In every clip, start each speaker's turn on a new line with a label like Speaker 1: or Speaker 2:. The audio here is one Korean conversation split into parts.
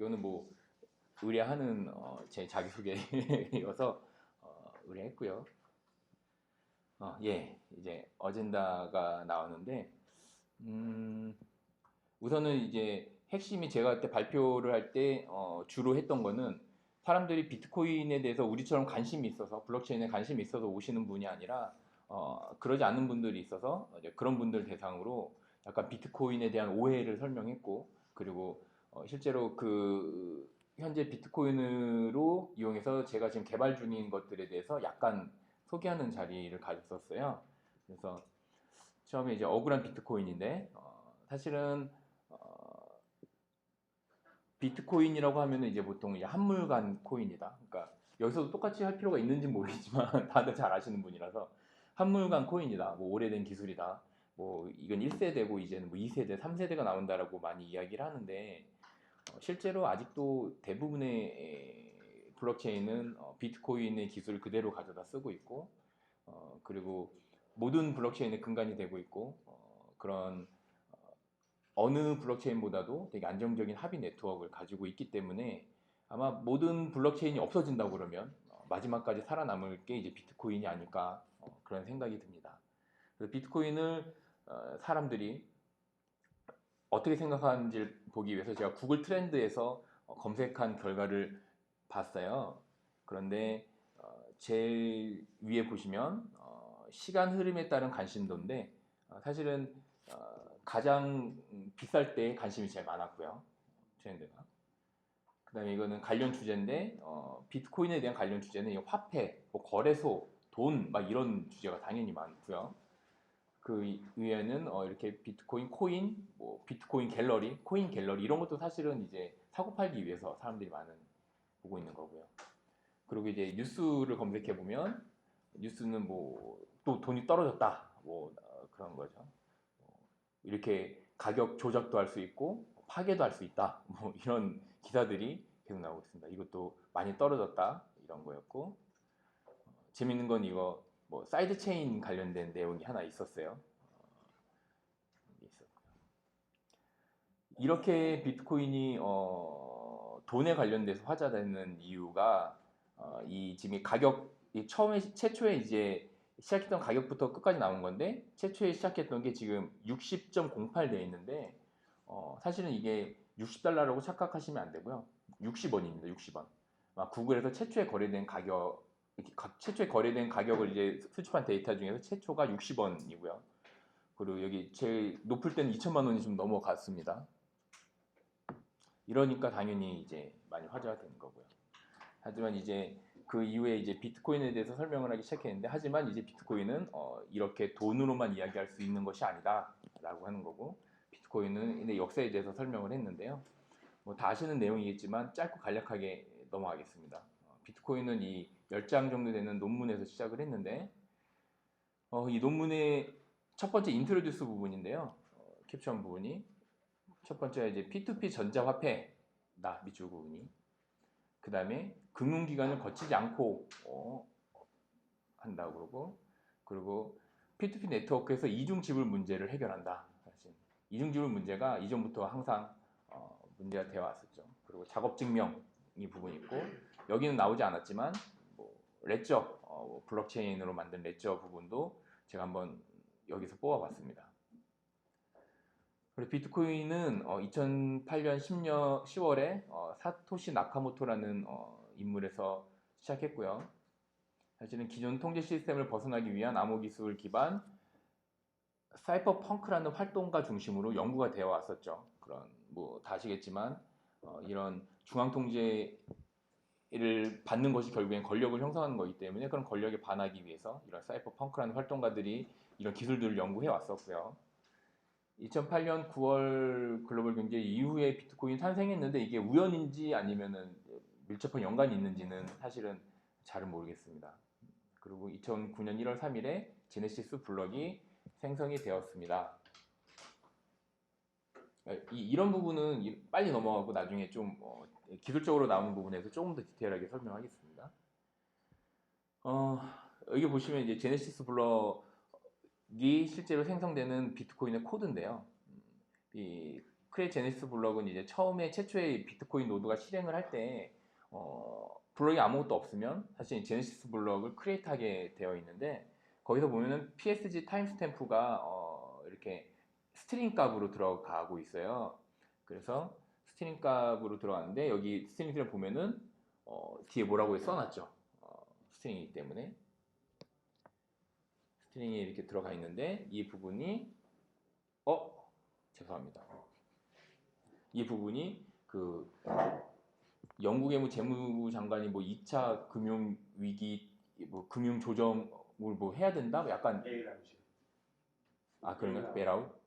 Speaker 1: 이거는 뭐 의뢰하는 제 자기소개여서 의뢰했고요. 예, 이제 어젠다가 나오는데 우선은 이제 핵심이 제가 그때 발표를 할 때 주로 했던 거는 사람들이 비트코인에 대해서 우리처럼 관심이 있어서 블록체인에 관심이 있어서 오시는 분이 아니라 그러지 않은 분들이 있어서 이제 그런 분들 대상으로 약간 비트코인에 대한 오해를 설명했고 그리고 실제로 그 현재 비트코인으로 이용해서 제가 지금 개발 중인 것들에 대해서 약간 소개하는 자리를 가졌었어요. 그래서 처음에 이제 억울한 비트코인인데 사실은 비트코인이라고 하면은 이제 보통 이제 한물간 코인이다. 그러니까 여기서도 똑같이 할 필요가 있는지 모르겠지만 다들 잘 아시는 분이라서 한물간 코인이다. 뭐 오래된 기술이다. 뭐 이건 1세대고 이제는 뭐 2세대, 3세대가 나온다라고 많이 이야기를 하는데 실제로 아직도 대부분의 블록체인은 비트코인의 기술을 그대로 가져다 쓰고 있고 그리고 모든 블록체인의 근간이 되고 있고 그런 어느 블록체인보다도 되게 안정적인 합의 네트워크를 가지고 있기 때문에 아마 모든 블록체인이 없어진다고 그러면 마지막까지 살아남을 게 이제 비트코인이 아닐까 그런 생각이 듭니다. 그래서 비트코인을 사람들이 어떻게 생각하는지를 보기 위해서 제가 구글 트렌드에서 검색한 결과를 봤어요. 그런데 제일 위에 보시면 시간 흐름에 따른 관심도인데 사실은 가장 비쌀 때 관심이 제일 많았고요. 트렌드가. 그 다음에 이거는 관련 주제인데 비트코인에 대한 관련 주제는 화폐, 뭐 거래소, 돈 막 이런 주제가 당연히 많고요. 그 위에는 이렇게 비트코인 코인, 뭐 비트코인 갤러리, 코인 갤러리 이런 것도 사실은 이제 사고 팔기 위해서 사람들이 많은 보고 있는 거고요. 그리고 이제 뉴스를 검색해 보면 뉴스는 뭐 또 돈이 떨어졌다, 뭐 그런 거죠. 이렇게 가격 조작도 할 수 있고 파괴도 할 수 있다, 뭐 이런 기사들이 계속 나오고 있습니다. 이것도 많이 떨어졌다 이런 거였고 재밌는 건 이거 뭐 사이드 체인 관련된 내용이 하나 있었어요. 이렇게 비트코인이 돈에 관련돼서 화제되는 이유가 이 지금 이 가격 이 처음에 최초에 이제 시작했던 가격부터 끝까지 나온 건데 최초에 시작했던 게 지금 60.08 돼 있는데 사실은 이게 60달러라고 착각하시면 안 되고요. 60원입니다. 60원. 구글에서 최초에 거래된 가격 최초에 거래된 가격을 이제 수집한 데이터 중에서 최초가 60원이고요. 그리고 여기 제일 높을 때는 2천만 원이 좀 넘어갔습니다. 이러니까 당연히 이제 많이 화제가 되는 거고요. 하지만 이제 그 이후에 이제 비트코인에 대해서 설명을 하기 시작했는데 하지만 이제 비트코인은 이렇게 돈으로만 이야기할 수 있는 것이 아니다라고 하는 거고 비트코인은 역사에 대해서 설명을 했는데요. 뭐 다 아시는 내용이겠지만 짧고 간략하게 넘어가겠습니다. 비트코인은 이 10장 정도 되는 논문에서 시작을 했는데 이 논문의 첫 번째 인트로듀스 부분인데요. 캡처한 부분이 첫 번째가 이제 P2P 전자화폐다 밑줄 부분이 그 다음에 금융기관을 거치지 않고 한다고 그러고 그리고 P2P 네트워크에서 이중지불 문제를 해결한다. 사실 이중지불 문제가 이전부터 항상 문제가 되어 왔었죠. 그리고 작업증명이 부분이 있고 여기는 나오지 않았지만 뭐 레저 블록체인으로 만든 레저 부분도 제가 한번 여기서 뽑아봤습니다. 그리고 비트코인은 2008년 10월에 사토시 나카모토라는 인물에서 시작했고요. 사실은 기존 통제 시스템을 벗어나기 위한 암호 기술 기반 사이퍼 펑크라는 활동가 중심으로 연구가 되어 왔었죠. 그런 뭐 다 아시겠지만 이런 중앙 통제를 받는 것이 결국엔 권력을 형성하는 거기 때문에 그런 권력에 반하기 위해서 이런 사이퍼 펑크라는 활동가들이 이런 기술들을 연구해 왔었고요. 2008년 9월 글로벌 경제 이후에 비트코인 탄생했는데 이게 우연인지 아니면은 밀접한 연관이 있는지는 사실은 잘은 모르겠습니다. 그리고 2009년 1월 3일에 제네시스 블럭이 생성이 되었습니다. 이런 부분은 빨리 넘어가고 나중에 좀 기술적으로 나오는 부분에서 조금 더 디테일하게 설명하겠습니다. 여기 보시면 이제 제네시스 블럭이 실제로 생성되는 비트코인의 코드인데요. 이 크레이트 제네시스 블럭은 이제 처음에 최초의 비트코인 노드가 실행을 할 때 블럭이 아무것도 없으면 사실 제네시스 블럭을 크리에이트하게 되어 있는데 거기서 보면은 PSG 타임스탬프가 이렇게 스트링 값으로 들어가고 있어요. 그래서 스트링 값으로 들어가는데 여기 스트링을 보면은 뒤에 뭐라고 써놨죠. 스트링이기 때문에 스트링이 이렇게 들어가 있는데 이 부분이 죄송합니다. 이 부분이 그 영국의 뭐 재무장관이 뭐 2차 금융 위기 뭐 금융 조정을 뭐 해야 된다 뭐 약간 그런가 베일아웃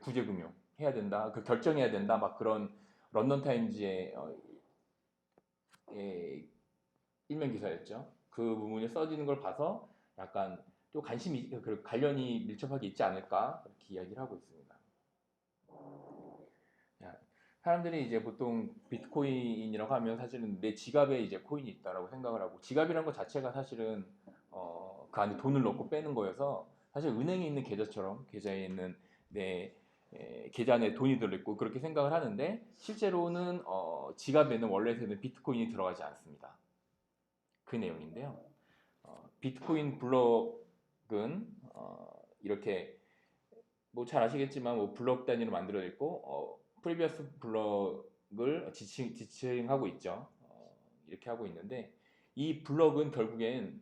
Speaker 1: 구제 금융 해야 된다 그 결정해야 된다 막 그런 런던 타임즈의 일면 기사였죠. 그 부분이 써지는 걸 봐서 약간 또 관심이 관련이 밀접하게 있지 않을까 그렇게 이야기를 하고 있습니다. 사람들이 이제 보통 비트코인이라고 하면 사실은 내 지갑에 이제 코인이 있다라고 생각을 하고 지갑이라는 것 자체가 사실은 그 안에 돈을 넣고 빼는 거여서 사실 은행에 있는 계좌처럼 계좌에 있는 내 계좌 안에 돈이 들어있고 그렇게 생각을 하는데 실제로는 지갑에는 원래는 비트코인이 들어가지 않습니다. 그 내용인데요. 비트코인 블록은 이렇게 뭐 잘 아시겠지만 뭐 블록 단위로 만들어져 있고 프리비어스 블럭을 지칭하고 있죠. 이렇게 하고 있는데 이 블럭은 결국엔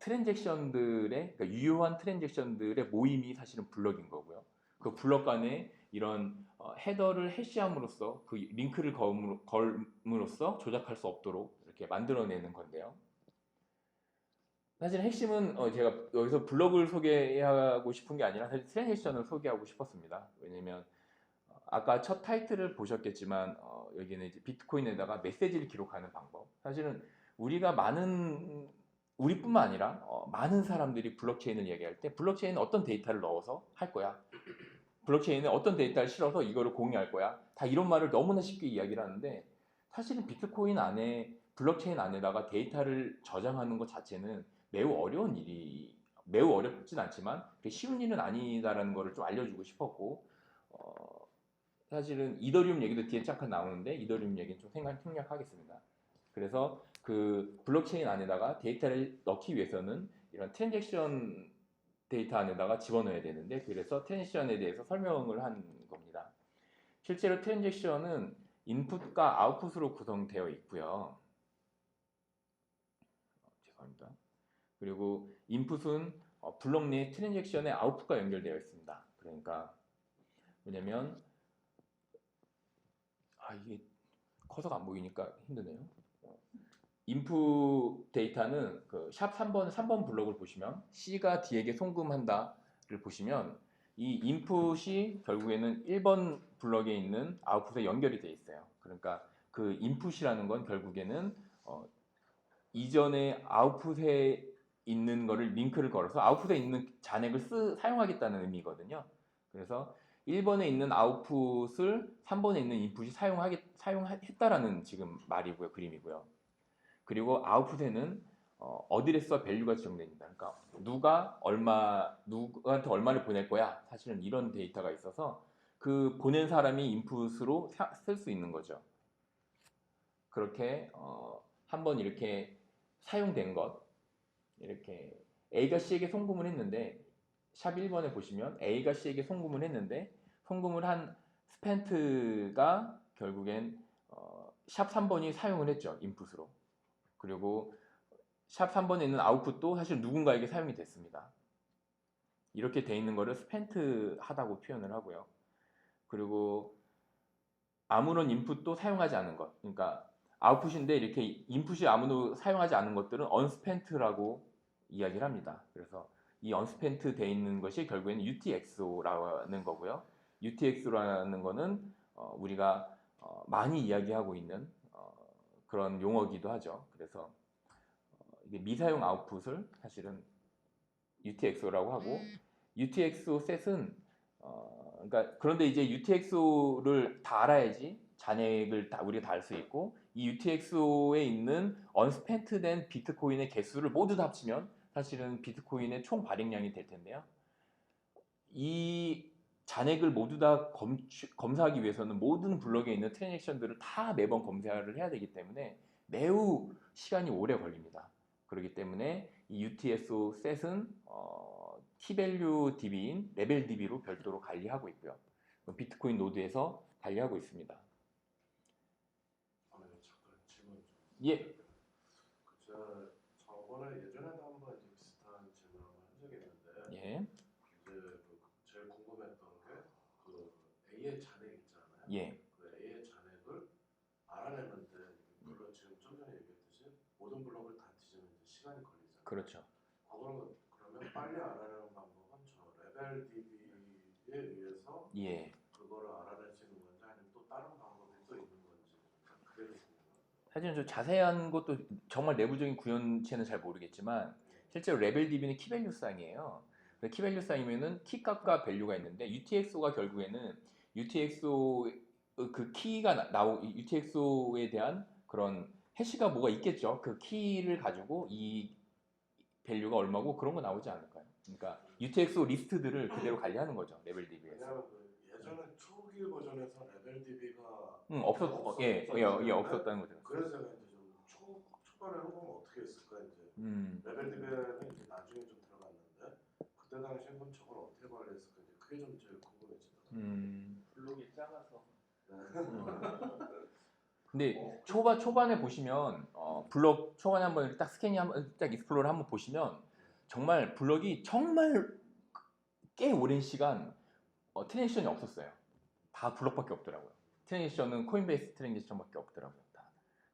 Speaker 1: 트랜잭션들의 그러니까 유효한 트랜잭션들의 모임이 사실은 블럭인 거고요. 그 블럭 간에 이런 헤더를 해시함으로써 그 링크를 걸음으로써 조작할 수 없도록 이렇게 만들어내는 건데요. 사실 핵심은 제가 여기서 블럭을 소개하고 싶은 게 아니라 사실 트랜잭션을 소개하고 싶었습니다. 왜냐면 아까 첫 타이틀을 보셨겠지만 여기는 이제 비트코인에다가 메시지를 기록하는 방법. 사실은 우리뿐만 아니라 많은 사람들이 블록체인을 얘기할 때 블록체인은 어떤 데이터를 넣어서 할 거야. 블록체인은 어떤 데이터를 실어서 이거를 공유할 거야. 다 이런 말을 너무나 쉽게 이야기를 하는데 사실은 비트코인 안에 블록체인 안에다가 데이터를 저장하는 것 자체는 매우 어렵진 않지만 쉬운 일은 아니다라는 거를 좀 알려주고 싶었고 사실은 이더리움 얘기도 뒤에 잠깐 나오는데 이더리움 얘기는 좀 생략하겠습니다. 그래서 그 블록체인 안에다가 데이터를 넣기 위해서는 이런 트랜잭션 데이터 안에다가 집어넣어야 되는데 그래서 트랜잭션에 대해서 설명을 한 겁니다. 실제로 트랜잭션은 인풋과 아웃풋으로 구성되어 있고요. 죄송합니다. 그리고 인풋은 블록 내 트랜잭션의 아웃풋과 연결되어 있습니다. 그러니까 왜냐면 이게 커서가 안 보이니까 힘드네요. 인풋 데이터는 그 샵 3번 블록을 보시면 C가 D에게 송금한다를 보시면 이 인풋이 결국에는 1번 블록에 있는 아웃풋에 연결이 되어 있어요. 그러니까 그 인풋이라는 건 결국에는 이전에 아웃풋에 있는 거를 링크를 걸어서 아웃풋에 있는 잔액을 사용하겠다는 의미거든요. 그래서 1번에 있는 아웃풋을 3번에 있는 인풋이 사용했다라는 지금 말이고요. 그림이고요. 그리고 아웃풋에는 어드레스와 밸류가 지정됩니다. 그러니까 누구한테 얼마를 보낼 거야. 사실은 이런 데이터가 있어서 그 보낸 사람이 인풋으로 쓸 수 있는 거죠. 그렇게 한번 이렇게 사용된 것 이렇게 A가 C에게 송금을 했는데 샵 1번에 보시면 A가 C에게 송금을 했는데 송금을 한 스펜트가 결국엔 샵 3번이 사용을 했죠. 인풋으로. 그리고 샵 3번에 있는 아웃풋도 사실 누군가에게 사용이 됐습니다. 이렇게 돼 있는 거를 스펜트 하다고 표현을 하고요. 그리고 아무런 인풋도 사용하지 않은 것. 그러니까 아웃풋인데 이렇게 인풋이 아무도 사용하지 않은 것들은 unspent라고 이야기를 합니다. 그래서 이 unspent 돼 있는 것이 결국에는 UTXO라는 거고요. UTXO라는 거는 우리가 많이 이야기하고 있는 그런 용어기도 하죠. 그래서 이게 미사용 아웃풋을 사실은 UTXO라고 하고 UTXO 셋은 그러니까 그런데 이제 UTXO를 다 알아야지 잔액을 우리가 다 알 수 있고 이 UTXO에 있는 언스펜트된 비트코인의 개수를 모두 다 합치면 사실은 비트코인의 총 발행량이 될 텐데요. 이 잔액을 모두 다 검사하기 위해서는 모든 블럭에 있는 트랜잭션들을 다 매번 검사를 해야 되기 때문에 매우 시간이 오래 걸립니다. 그렇기 때문에 이 UTSO 셋은 T밸류 DB인 레벨 DB로 별도로 관리하고 있고요. 비트코인 노드에서 관리하고 있습니다.
Speaker 2: 잠깐 질문 좀.
Speaker 1: 예.
Speaker 2: 저번에 예전에도 한번 이제 비슷한 질문을 한번 한 적이 있는데
Speaker 1: 예.
Speaker 2: 이제 제일 궁금했던 게그 A의 잔액 있잖아요.
Speaker 1: 예.
Speaker 2: 그 A의 잔액을 알아내는데 물론 지금 좀 전에 얘기했듯이 모든 블록을 다 뒤지면 이제 시간이 걸리잖아요.
Speaker 1: 그렇죠.
Speaker 2: 그러면 빨리 알아내는 방법은 저 레벨 DB에 의해서
Speaker 1: 예.
Speaker 2: 그거를 알아낼 수 있는 건지 아니면 또 다른 방법이 또 있는 건지 그게 좀 궁금합니다.
Speaker 1: 사실은 좀 자세한 것도 정말 내부적인 구현체는 잘 모르겠지만 실제로 레벨 DB는 키밸류 쌍이에요. 키밸류 쌍이면은 키 값과 밸류가 있는데 UTXO가 결국에는 UTXO 그 키가 UTXO에 대한 그런 해시가 뭐가 있겠죠. 그 키를 가지고 이 밸류가 얼마고 그런 거 나오지 않을까요? 그러니까 UTXO 리스트들을 그대로 관리하는 거죠. 레벨 DB에서.
Speaker 2: 왜냐하면 예전에 초기 버전에서 레벨 DB가
Speaker 1: 없었다는 거죠.
Speaker 2: 그래서 제가 이제 좀 초반에 한번 어떻게 했을까 이제 레벨 DB는 이제 나중에 좀 들어갔는데 그때 당시에 그럼 저걸 어떻게 관리했을까 이제 그게 좀 제일 궁금해지더라고요.
Speaker 3: 블록이 작아서.
Speaker 1: 근데 초반에 보시면 블럭 초반에 한번 딱 스캐닝 한번 딱 익스플로러 한번 보시면 정말 블럭이 정말 꽤 오랜 시간 트랜지션이 없었어요. 다 블럭밖에 없더라고요. 트랜지션은 코인베이스 트랜지션밖에 없더라고요. 다.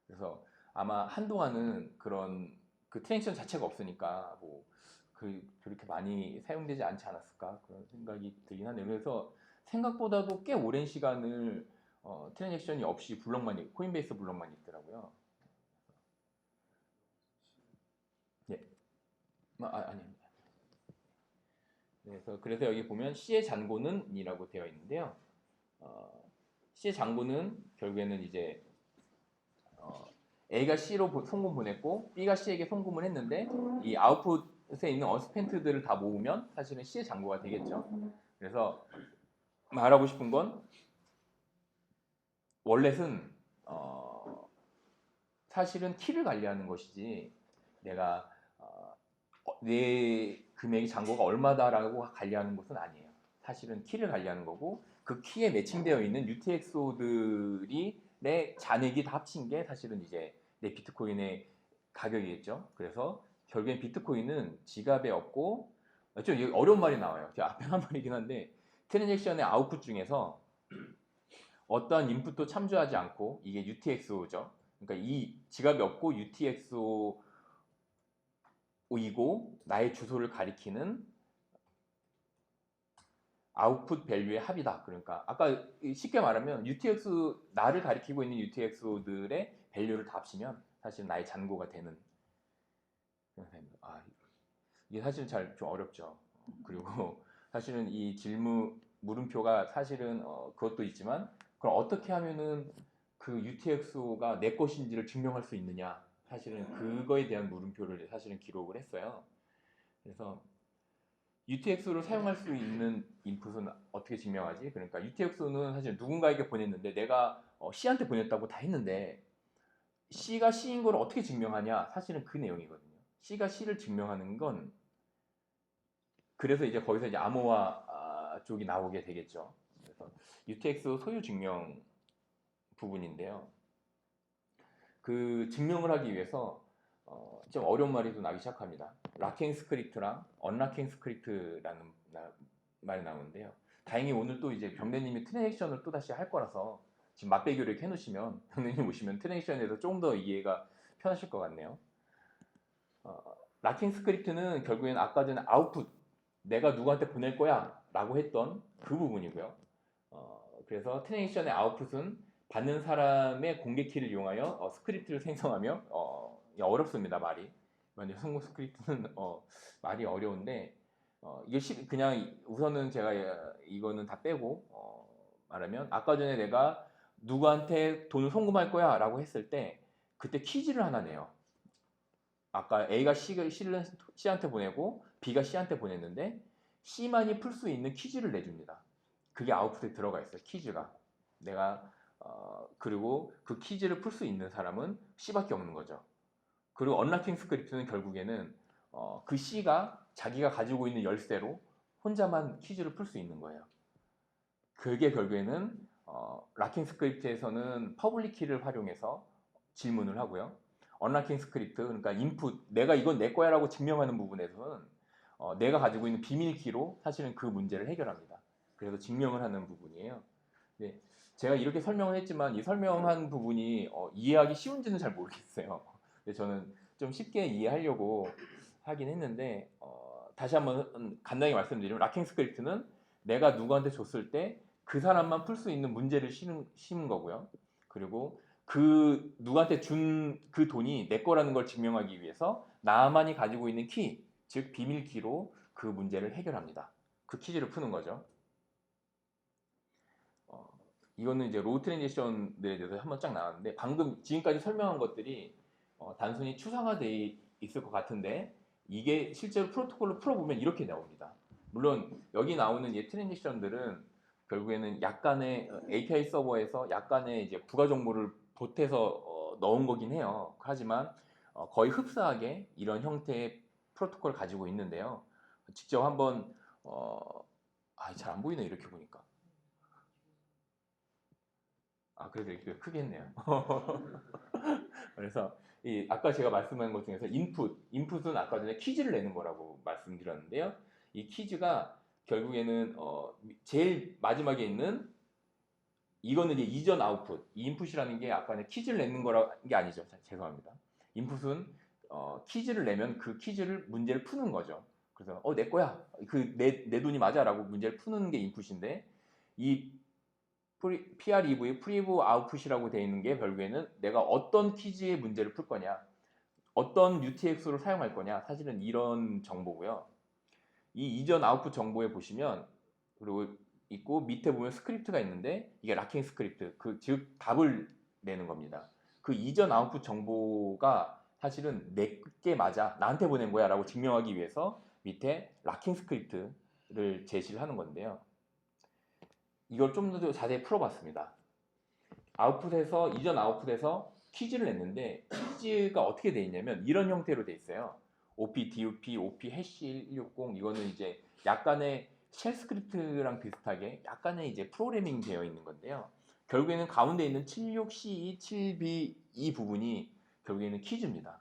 Speaker 1: 그래서 아마 한동안은 그런 그 트랜지션 자체가 없으니까 뭐 그렇게 많이 사용되지 않지 않았을까 그런 생각이 들긴 하네요. 그래서 생각보다도 꽤 오랜 시간을 트랜잭션이 없이 코인베이스 블럭만 있더라고요. 예. 아닙니다. 그래서 여기 보면 C의 잔고는이라고 되어 있는데요. C의 잔고는 결국에는 이제 A가 C로 송금 보냈고 B가 C에게 송금을 했는데 이 아웃풋에 있는 언스펜트들을 다 모으면 사실은 C의 잔고가 되겠죠. 그래서 말하고 싶은 건 월렛은 사실은 키를 관리하는 것이지 내가 내 금액이 잔고가 얼마다라고 관리하는 것은 아니에요. 사실은 키를 관리하는 거고 그 키에 매칭되어 있는 UTXO들이 내 잔액이 다 합친 게 사실은 이제 내 비트코인의 가격이겠죠. 그래서 결국엔 비트코인은 지갑에 없고 좀 어려운 말이 나와요. 제가 앞에 한 말이긴 한데 트랜잭션의 아웃풋 중에서 어떠한 인풋도 참조하지 않고 이게 UTXO죠. 그러니까 이 지갑이 없고 UTXO이고 나의 주소를 가리키는 아웃풋 밸류의 합이다. 그러니까 아까 쉽게 말하면 나를 가리키고 있는 UTXO들의 밸류를 다 합치면 사실 나의 잔고가 되는. 이게 사실 좀 어렵죠. 그리고 사실은 이 물음표가 사실은 그것도 있지만 그럼 어떻게 하면은 그 UTXO가 내 것인지를 증명할 수 있느냐? 사실은 그거에 대한 물음표를 사실은 기록을 했어요. 그래서 UTXO를 사용할 수 있는 인풋은 어떻게 증명하지? 그러니까 UTXO는 사실 누군가에게 보냈는데 내가 C한테 보냈다고 다 했는데 C가 C인 걸 어떻게 증명하냐? 사실은 그 내용이거든요. C가 C를 증명하는 건 그래서 이제 거기서 이제 암호화 쪽이 나오게 되겠죠. 그래서 UTXO 소유 증명 부분인데요. 그 증명을 하기 위해서 좀 어려운 말이 좀 나기 시작합니다. 락킹 스크립트랑 언락킹 스크립트라는 말이 나오는데요. 다행히 오늘 또 이제 병대님이 트랜잭션을 또 다시 할 거라서 지금 맛배기를 이렇게 해놓으시면 병대님 오시면 트랜잭션에서 조금 더 이해가 편하실 것 같네요. 락킹 스크립트는 결국엔 아까 전에 아웃풋 내가 누구한테 보낼 거야 라고 했던 그 부분이고요. 그래서 트랜잭션의 아웃풋은 받는 사람의 공개 키를 이용하여 스크립트를 생성하며 어렵습니다. 말이 성공 스크립트는 말이 어려운데 이게 그냥 우선은 제가 이거는 다 빼고 말하면 아까 전에 내가 누구한테 돈을 송금할 거야 라고 했을 때 그때 퀴즈를 하나 내요. 아까 A가 C한테 보내고 B가 C한테 보냈는데 C만이 풀 수 있는 퀴즈를 내줍니다. 그게 아웃풋에 들어가 있어요. 퀴즈가. 내가 그리고 그 퀴즈를 풀 수 있는 사람은 C밖에 없는 거죠. 그리고 언락킹 스크립트는 결국에는 그 C가 자기가 가지고 있는 열쇠로 혼자만 퀴즈를 풀 수 있는 거예요. 그게 결국에는 락킹 스크립트에서는 퍼블릭 키를 활용해서 질문을 하고요. 언락킹 스크립트, 그러니까 인풋, 내가 이건 내 거야 라고 증명하는 부분에서는 내가 가지고 있는 비밀 키로 사실은 그 문제를 해결합니다. 그래서 증명을 하는 부분이에요. 네, 제가 이렇게 설명을 했지만 이 설명한 부분이 이해하기 쉬운지는 잘 모르겠어요. 근데 저는 좀 쉽게 이해하려고 하긴 했는데 다시 한번 간단히 말씀드리면 락킹 스크립트는 내가 누구한테 줬을 때 그 사람만 풀 수 있는 문제를 심은 거고요. 그리고 그 누구한테 준 그 돈이 내 거라는 걸 증명하기 위해서 나만이 가지고 있는 키, 즉 비밀 키로 그 문제를 해결합니다. 그 퀴즈를 푸는 거죠. 이거는 이제 로우 트랜지션에 대해서 한번 쫙 나왔는데 방금 지금까지 설명한 것들이 단순히 추상화되어 있을 것 같은데 이게 실제로 프로토콜로 풀어보면 이렇게 나옵니다. 물론 여기 나오는 이 트랜지션들은 결국에는 약간의 API 서버에서 약간의 이제 부가 정보를 보태서 넣은 거긴 해요. 하지만 거의 흡사하게 이런 형태의 프로토콜을 가지고 있는데요. 직접 한번 잘 안 보이네 이렇게 보니까. 그래도 이렇게 크게 했네요. 그래서 아까 제가 말씀한 것 중에서 인풋은 아까 전에 퀴즈를 내는 거라고 말씀드렸는데요. 이 퀴즈가 결국에는 제일 마지막에 있는 이거는 이제 이전 아웃풋, 이 인풋이라는 게 아까 퀴즈를 내는 거라는 게 아니죠. 죄송합니다. 인풋은 퀴즈를 내면 그 퀴즈를 문제를 푸는 거죠. 그래서 내 거야. 내 돈이 맞아라고 문제를 푸는 게 인풋인데 이 PREV, 프리브 아웃풋이라고 되어 있는 게 결국에는 내가 어떤 퀴즈의 문제를 풀 거냐, 어떤 UTX를 사용할 거냐, 사실은 이런 정보고요. 이 이전 아웃풋 정보에 보시면 그리고 있고 밑에 보면 스크립트가 있는데 이게 락킹 스크립트, 즉 답을 내는 겁니다. 그 이전 아웃풋 정보가 사실은 내게 맞아, 나한테 보낸 거야 라고 증명하기 위해서 밑에 락킹 스크립트를 제시를 하는 건데요. 이걸 좀 더 자세히 풀어봤습니다. 이전 아웃풋에서 퀴즈를 냈는데 퀴즈가 어떻게 돼 있냐면 이런 형태로 돼 있어요. OP, DUP, OP 해시 160 이거는 이제 약간의 쉘 스크립트랑 비슷하게 약간의 이제 프로그래밍 되어 있는 건데요. 결국에는 가운데 있는 76C2, 7B 이 부분이 결국에는 퀴즈입니다.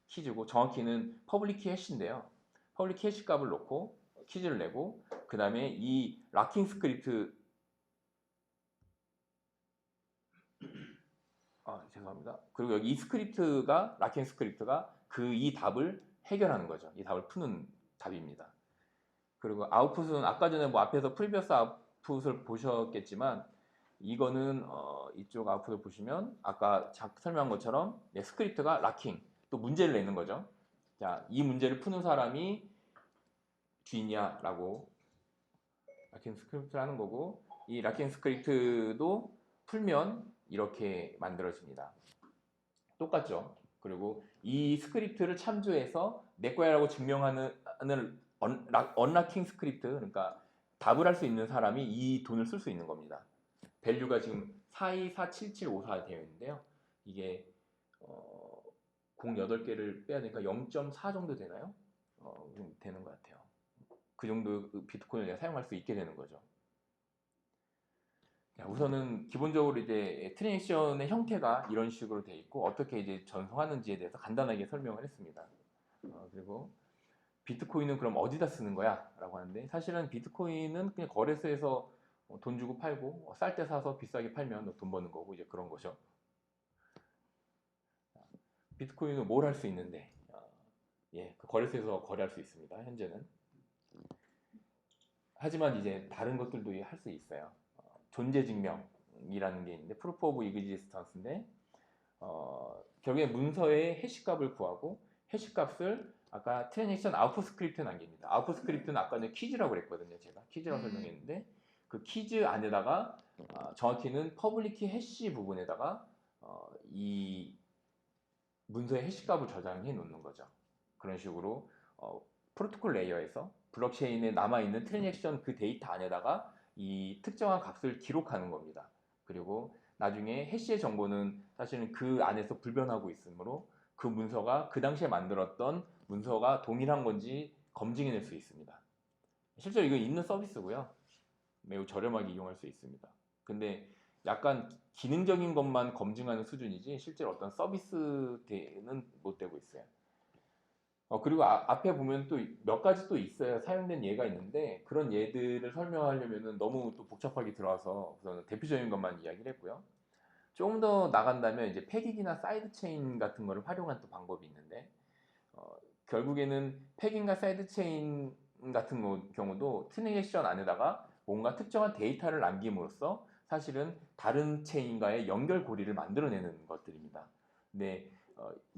Speaker 1: 퀴즈고 정확히는 퍼블릭 키 해시인데요. 퍼블릭 키 해시 값을 놓고 퀴즈를 내고 그 다음에 이 락킹 스크립트 죄송합니다. 그리고 여기 이 스크립트가 락킹 스크립트가 이 답을 해결하는 거죠. 이 답을 푸는 답입니다. 그리고 아웃풋은 아까 전에 뭐 앞에서 프리비어스 아웃풋을 보셨겠지만 이거는 이쪽 아웃풋을 보시면 아까 설명한 것처럼 스크립트가 락킹 또 문제를 내는 거죠. 자, 이 문제를 푸는 사람이 주인이야라고 락킹 스크립트를 하는 거고 이 락킹 스크립트도 풀면 이렇게 만들어집니다. 똑같죠. 그리고 이 스크립트를 참조해서 내 거야라고 증명하는 언락킹 스크립트, 그러니까 답을 할 수 있는 사람이 이 돈을 쓸 수 있는 겁니다. 밸류가 지금 424774 되어 있는데요. 이게 08개를 빼야 되니까 0.4 정도 되나요? 되는 것 같아요. 그 정도 비트코인을 내가 사용할 수 있게 되는 거죠. 우선은 기본적으로 이제 트랜지션의 형태가 이런 식으로 되어 있고 어떻게 이제 전송하는지에 대해서 간단하게 설명을 했습니다. 그리고 비트코인은 그럼 어디다 쓰는 거야? 라고 하는데 사실은 비트코인은 그냥 거래소에서 돈 주고 팔고 쌀 때 사서 비싸게 팔면 돈 버는 거고 이제 그런 거죠. 비트코인은 뭘 할 수 있는데 그 거래소에서 거래할 수 있습니다. 현재는. 하지만 이제 다른 것들도 할 수 있어요. 존재 증명이라는 게 있는데 proof of existence인데 결국에 문서의 해시값을 구하고 해시값을 아까 트랜지션 아웃풋 스크립트에 남깁니다. 아웃풋 스크립트는 아까 전에 퀴즈라고 그랬거든요. 제가 퀴즈라고 설명했는데 그 퀴즈 안에다가 정확히는 퍼블릭 키 해시 부분에다가 이 문서의 해시값을 저장해 놓는 거죠. 그런 식으로 프로토콜 레이어에서 블록체인에 남아있는 트랜잭션 그 데이터 안에다가 이 특정한 값을 기록하는 겁니다. 그리고 나중에 해시의 정보는 사실은 그 안에서 불변하고 있으므로 그 문서가 그 당시에 만들었던 문서가 동일한 건지 검증해낼 수 있습니다. 실제로 이거 있는 서비스고요. 매우 저렴하게 이용할 수 있습니다. 근데 약간 기능적인 것만 검증하는 수준이지 실제로 어떤 서비스는 못 되고 있어요. 그리고 앞에 보면 또 몇 가지 또 있어요. 사용된 예가 있는데 그런 예들을 설명하려면 너무 또 복잡하게 들어와서 우선 대표적인 것만 이야기를 했고요. 조금 더 나간다면 이제 패깅이나 사이드 체인 같은 거를 활용한 또 방법이 있는데 결국에는 패깅과 사이드 체인 같은 경우도 트랜잭션 안에다가 뭔가 특정한 데이터를 남김으로써 사실은 다른 체인과의 연결고리를 만들어내는 것들입니다. 근데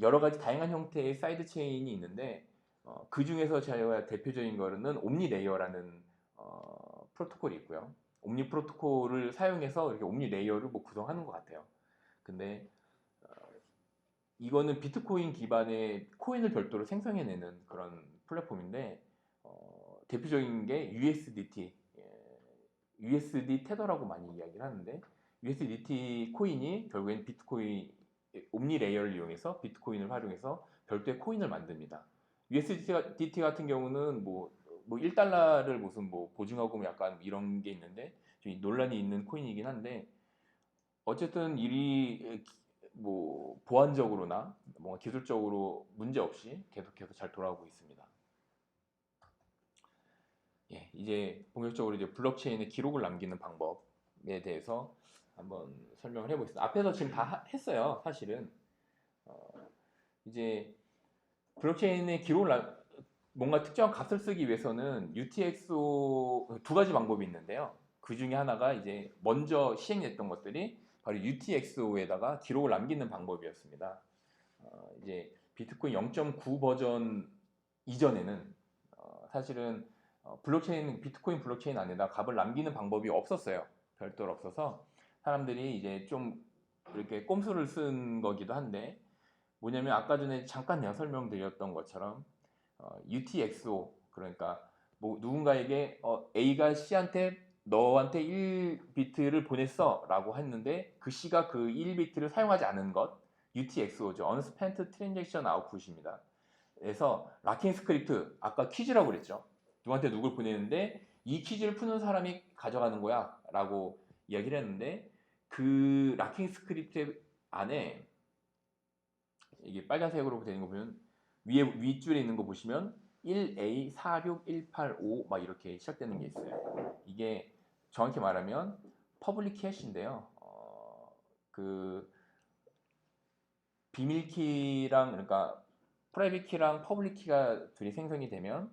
Speaker 1: 여러 가지 다양한 형태의 사이드 체인이 있는데 그 중에서 제가 대표적인 거는 옴니 레이어라는 프로토콜이 있고요. 옴니 프로토콜을 사용해서 이렇게 옴니 레이어를 뭐 구성하는 것 같아요. 근데 이거는 비트코인 기반의 코인을 별도로 생성해내는 그런 플랫폼인데 대표적인 게 USDT, USD 테더라고 많이 이야기를 하는데 USDT 코인이 결국엔 비트코인 옴니 레이어를 이용해서 비트코인을 활용해서 별도의 코인을 만듭니다. USDT 같은 경우는 뭐 1달러를 무슨 뭐 보증하고 뭐 약간 이런 게 있는데 좀 논란이 있는 코인이긴 한데 어쨌든 일이 뭐 보안적으로나 뭔가 기술적으로 문제 없이 계속해서 잘 돌아오고 있습니다. 예, 이제 본격적으로 이제 블록체인에 기록을 남기는 방법에 대해서 한번 설명을 해보겠습니다. 앞에서 지금 다 했어요, 사실은. 이제 블록체인에 뭔가 특정한 값을 쓰기 위해서는 UTXO 두 가지 방법이 있는데요. 그 중에 하나가 이제 먼저 시행됐던 것들이 바로 UTXO에다가 기록을 남기는 방법이었습니다. 이제 비트코인 0.9 버전 이전에는 사실은 비트코인 블록체인 안에다 값을 남기는 방법이 없었어요. 별도로 없어서 사람들이 이제 좀 이렇게 꼼수를 쓴 거기도 한데 뭐냐면 아까 전에 잠깐 내가 설명드렸던 것처럼 UTXO 그러니까 뭐 누군가에게 A가 C한테 너한테 1비트를 보냈어 라고 했는데 그 C가 그 1비트를 사용하지 않은 것 UTXO죠. Unspent Transaction Output입니다. 그래서 락킹 스크립트 아까 퀴즈라고 그랬죠. 누구한테 누굴 보내는데 이 퀴즈를 푸는 사람이 가져가는 거야 라고 이야기를 했는데 그 락킹 스크립트 안에 이게 빨간색으로 되는 거 보면 위줄에 있는 거 보시면 1A 46185 막 이렇게 시작되는 게 있어요. 이게 정확히 말하면 퍼블릭 해시인데요. 그 비밀 키랑 그러니까 프라이빗 키랑 퍼블릭 키가 둘이 생성이 되면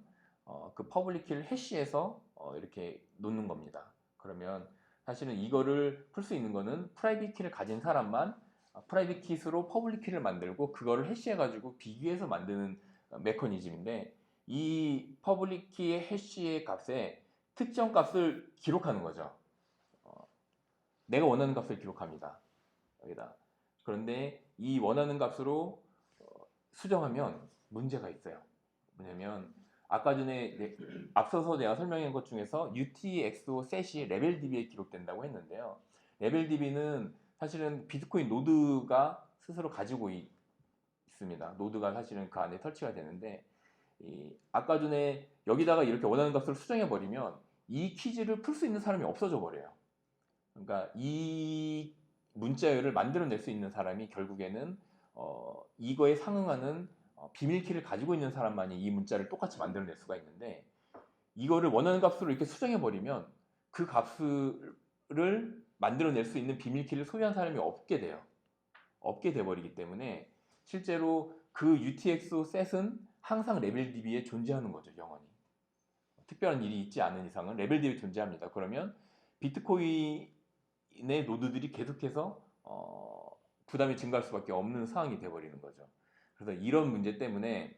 Speaker 1: 그 퍼블릭 키를 해시해서 이렇게 놓는 겁니다. 그러면 사실은 이거를 풀 수 있는 거는 프라이빗 키를 가진 사람만 프라이빗 키로 퍼블릭 키를 만들고 그거를 해시해가지고 비교해서 만드는 메커니즘인데 이 퍼블릭 키의 해시의 값에 특정 값을 기록하는 거죠. 내가 원하는 값을 기록합니다. 여기다. 그런데 이 원하는 값으로 수정하면 문제가 있어요. 뭐냐면 아까 전에 앞서서 내가 설명한 것 중에서 UTXO 셋이 레벨 DB에 기록된다고 했는데요. 레벨 DB는 사실은 비트코인 노드가 스스로 가지고 있습니다. 노드가 사실은 그 안에 설치가 되는데 아까 전에 여기다가 이렇게 원하는 값을 수정해 버리면 이 퀴즈를 풀 수 있는 사람이 없어져 버려요. 그러니까 이 문자열을 만들어낼 수 있는 사람이 결국에는 이거에 상응하는 비밀키를 가지고 있는 사람만이 이 문자를 똑같이 만들어낼 수가 있는데 이거를 원하는 값으로 이렇게 수정해 버리면 그 값을 만들어낼 수 있는 비밀키를 소유한 사람이 없게 돼요. 없게 돼버리기 때문에 실제로 그 UTXO 셋은 항상 레벨 DB에 존재하는 거죠, 영원히. 특별한 일이 있지 않은 이상은 레벨 DB에 존재합니다. 그러면 비트코인의 노드들이 계속해서 부담이 증가할 수밖에 없는 상황이 돼버리는 거죠. 그래서 이런 문제 때문에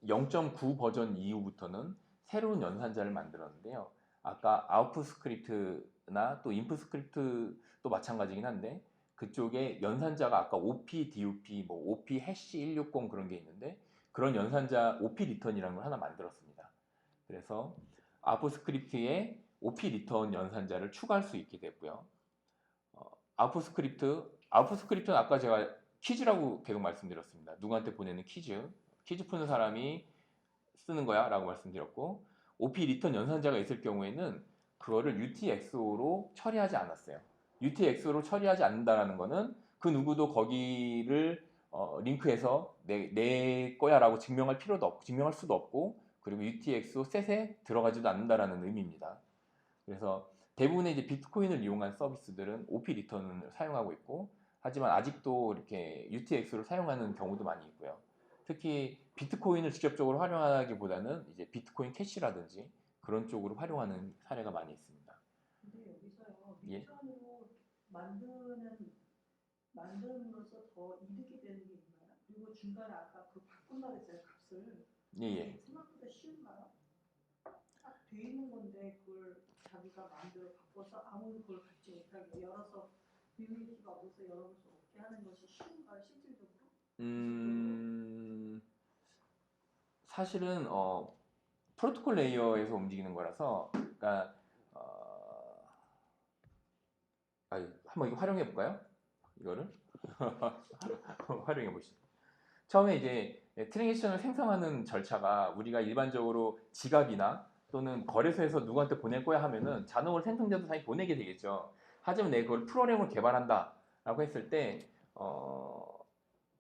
Speaker 1: 0.9 버전 이후부터는 새로운 연산자를 만들었는데요. 아까 아웃풋 스크립트나 또 인풋 스크립트도 마찬가지긴 한데 그쪽에 연산자가 아까 OP, DOP, 뭐 OP 해시 160 그런 게 있는데 그런 연산자 OP 리턴이라는 걸 하나 만들었습니다. 그래서 아웃풋 스크립트에 OP 리턴 연산자를 추가할 수 있게 됐고요. 아웃풋 스크립트는 아까 제가 퀴즈라고 계속 말씀드렸습니다. 누구한테 보내는 퀴즈 푸는 사람이 쓰는 거야 라고 말씀드렸고, OP 리턴 연산자가 있을 경우에는 그거를 UTXO로 처리하지 않았어요. UTXO로 처리하지 않는다는 거는 그 누구도 거기를 링크해서 내 거야 라고 증명할 수도 없고, 그리고 UTXO 셋에 들어가지도 않는다라는 의미입니다. 그래서 대부분의 이제 비트코인을 이용한 서비스들은 OP 리턴을 사용하고 있고, 하지만 아직도 이렇게 UTX를 사용하는 경우도 많이 있고요. 특히 비트코인을 직접적으로 활용하기보다는 이제 비트코인 캐시라든지 그런 쪽으로 활용하는 사례가 많이 있습니다.
Speaker 3: 근데 여기서요,
Speaker 1: 예?
Speaker 3: 미션으로 만듦으로써 더 이득이 되는 게 있나요? 그리고 중간에 아까 그 바꾼다 그랬잖아요, 값을.
Speaker 1: 예.
Speaker 3: 생각보다 쉬운가요? 딱 돼 있는 건데 그걸 자기가 마음대로 바꿔서 아무도 그걸 갖지 못하게 열어서 비밀키가 없어서 열어볼 수 없게 하는 것이 쉬운가요, 실질적으로?
Speaker 1: 사실은 프로토콜 레이어에서 움직이는 거라서, 그러니까 한번 이거 활용해 볼까요? 이거를 활용해 보시죠. 처음에 이제 트랜잭션을 생성하는 절차가 우리가 일반적으로 지갑이나 또는 거래소에서 누구한테 보낼 거야 하면은 자동으로 생성돼도 당연히 보내게 되겠죠. 하지만 내가 그걸 프로그램을 개발한다라고 했을 때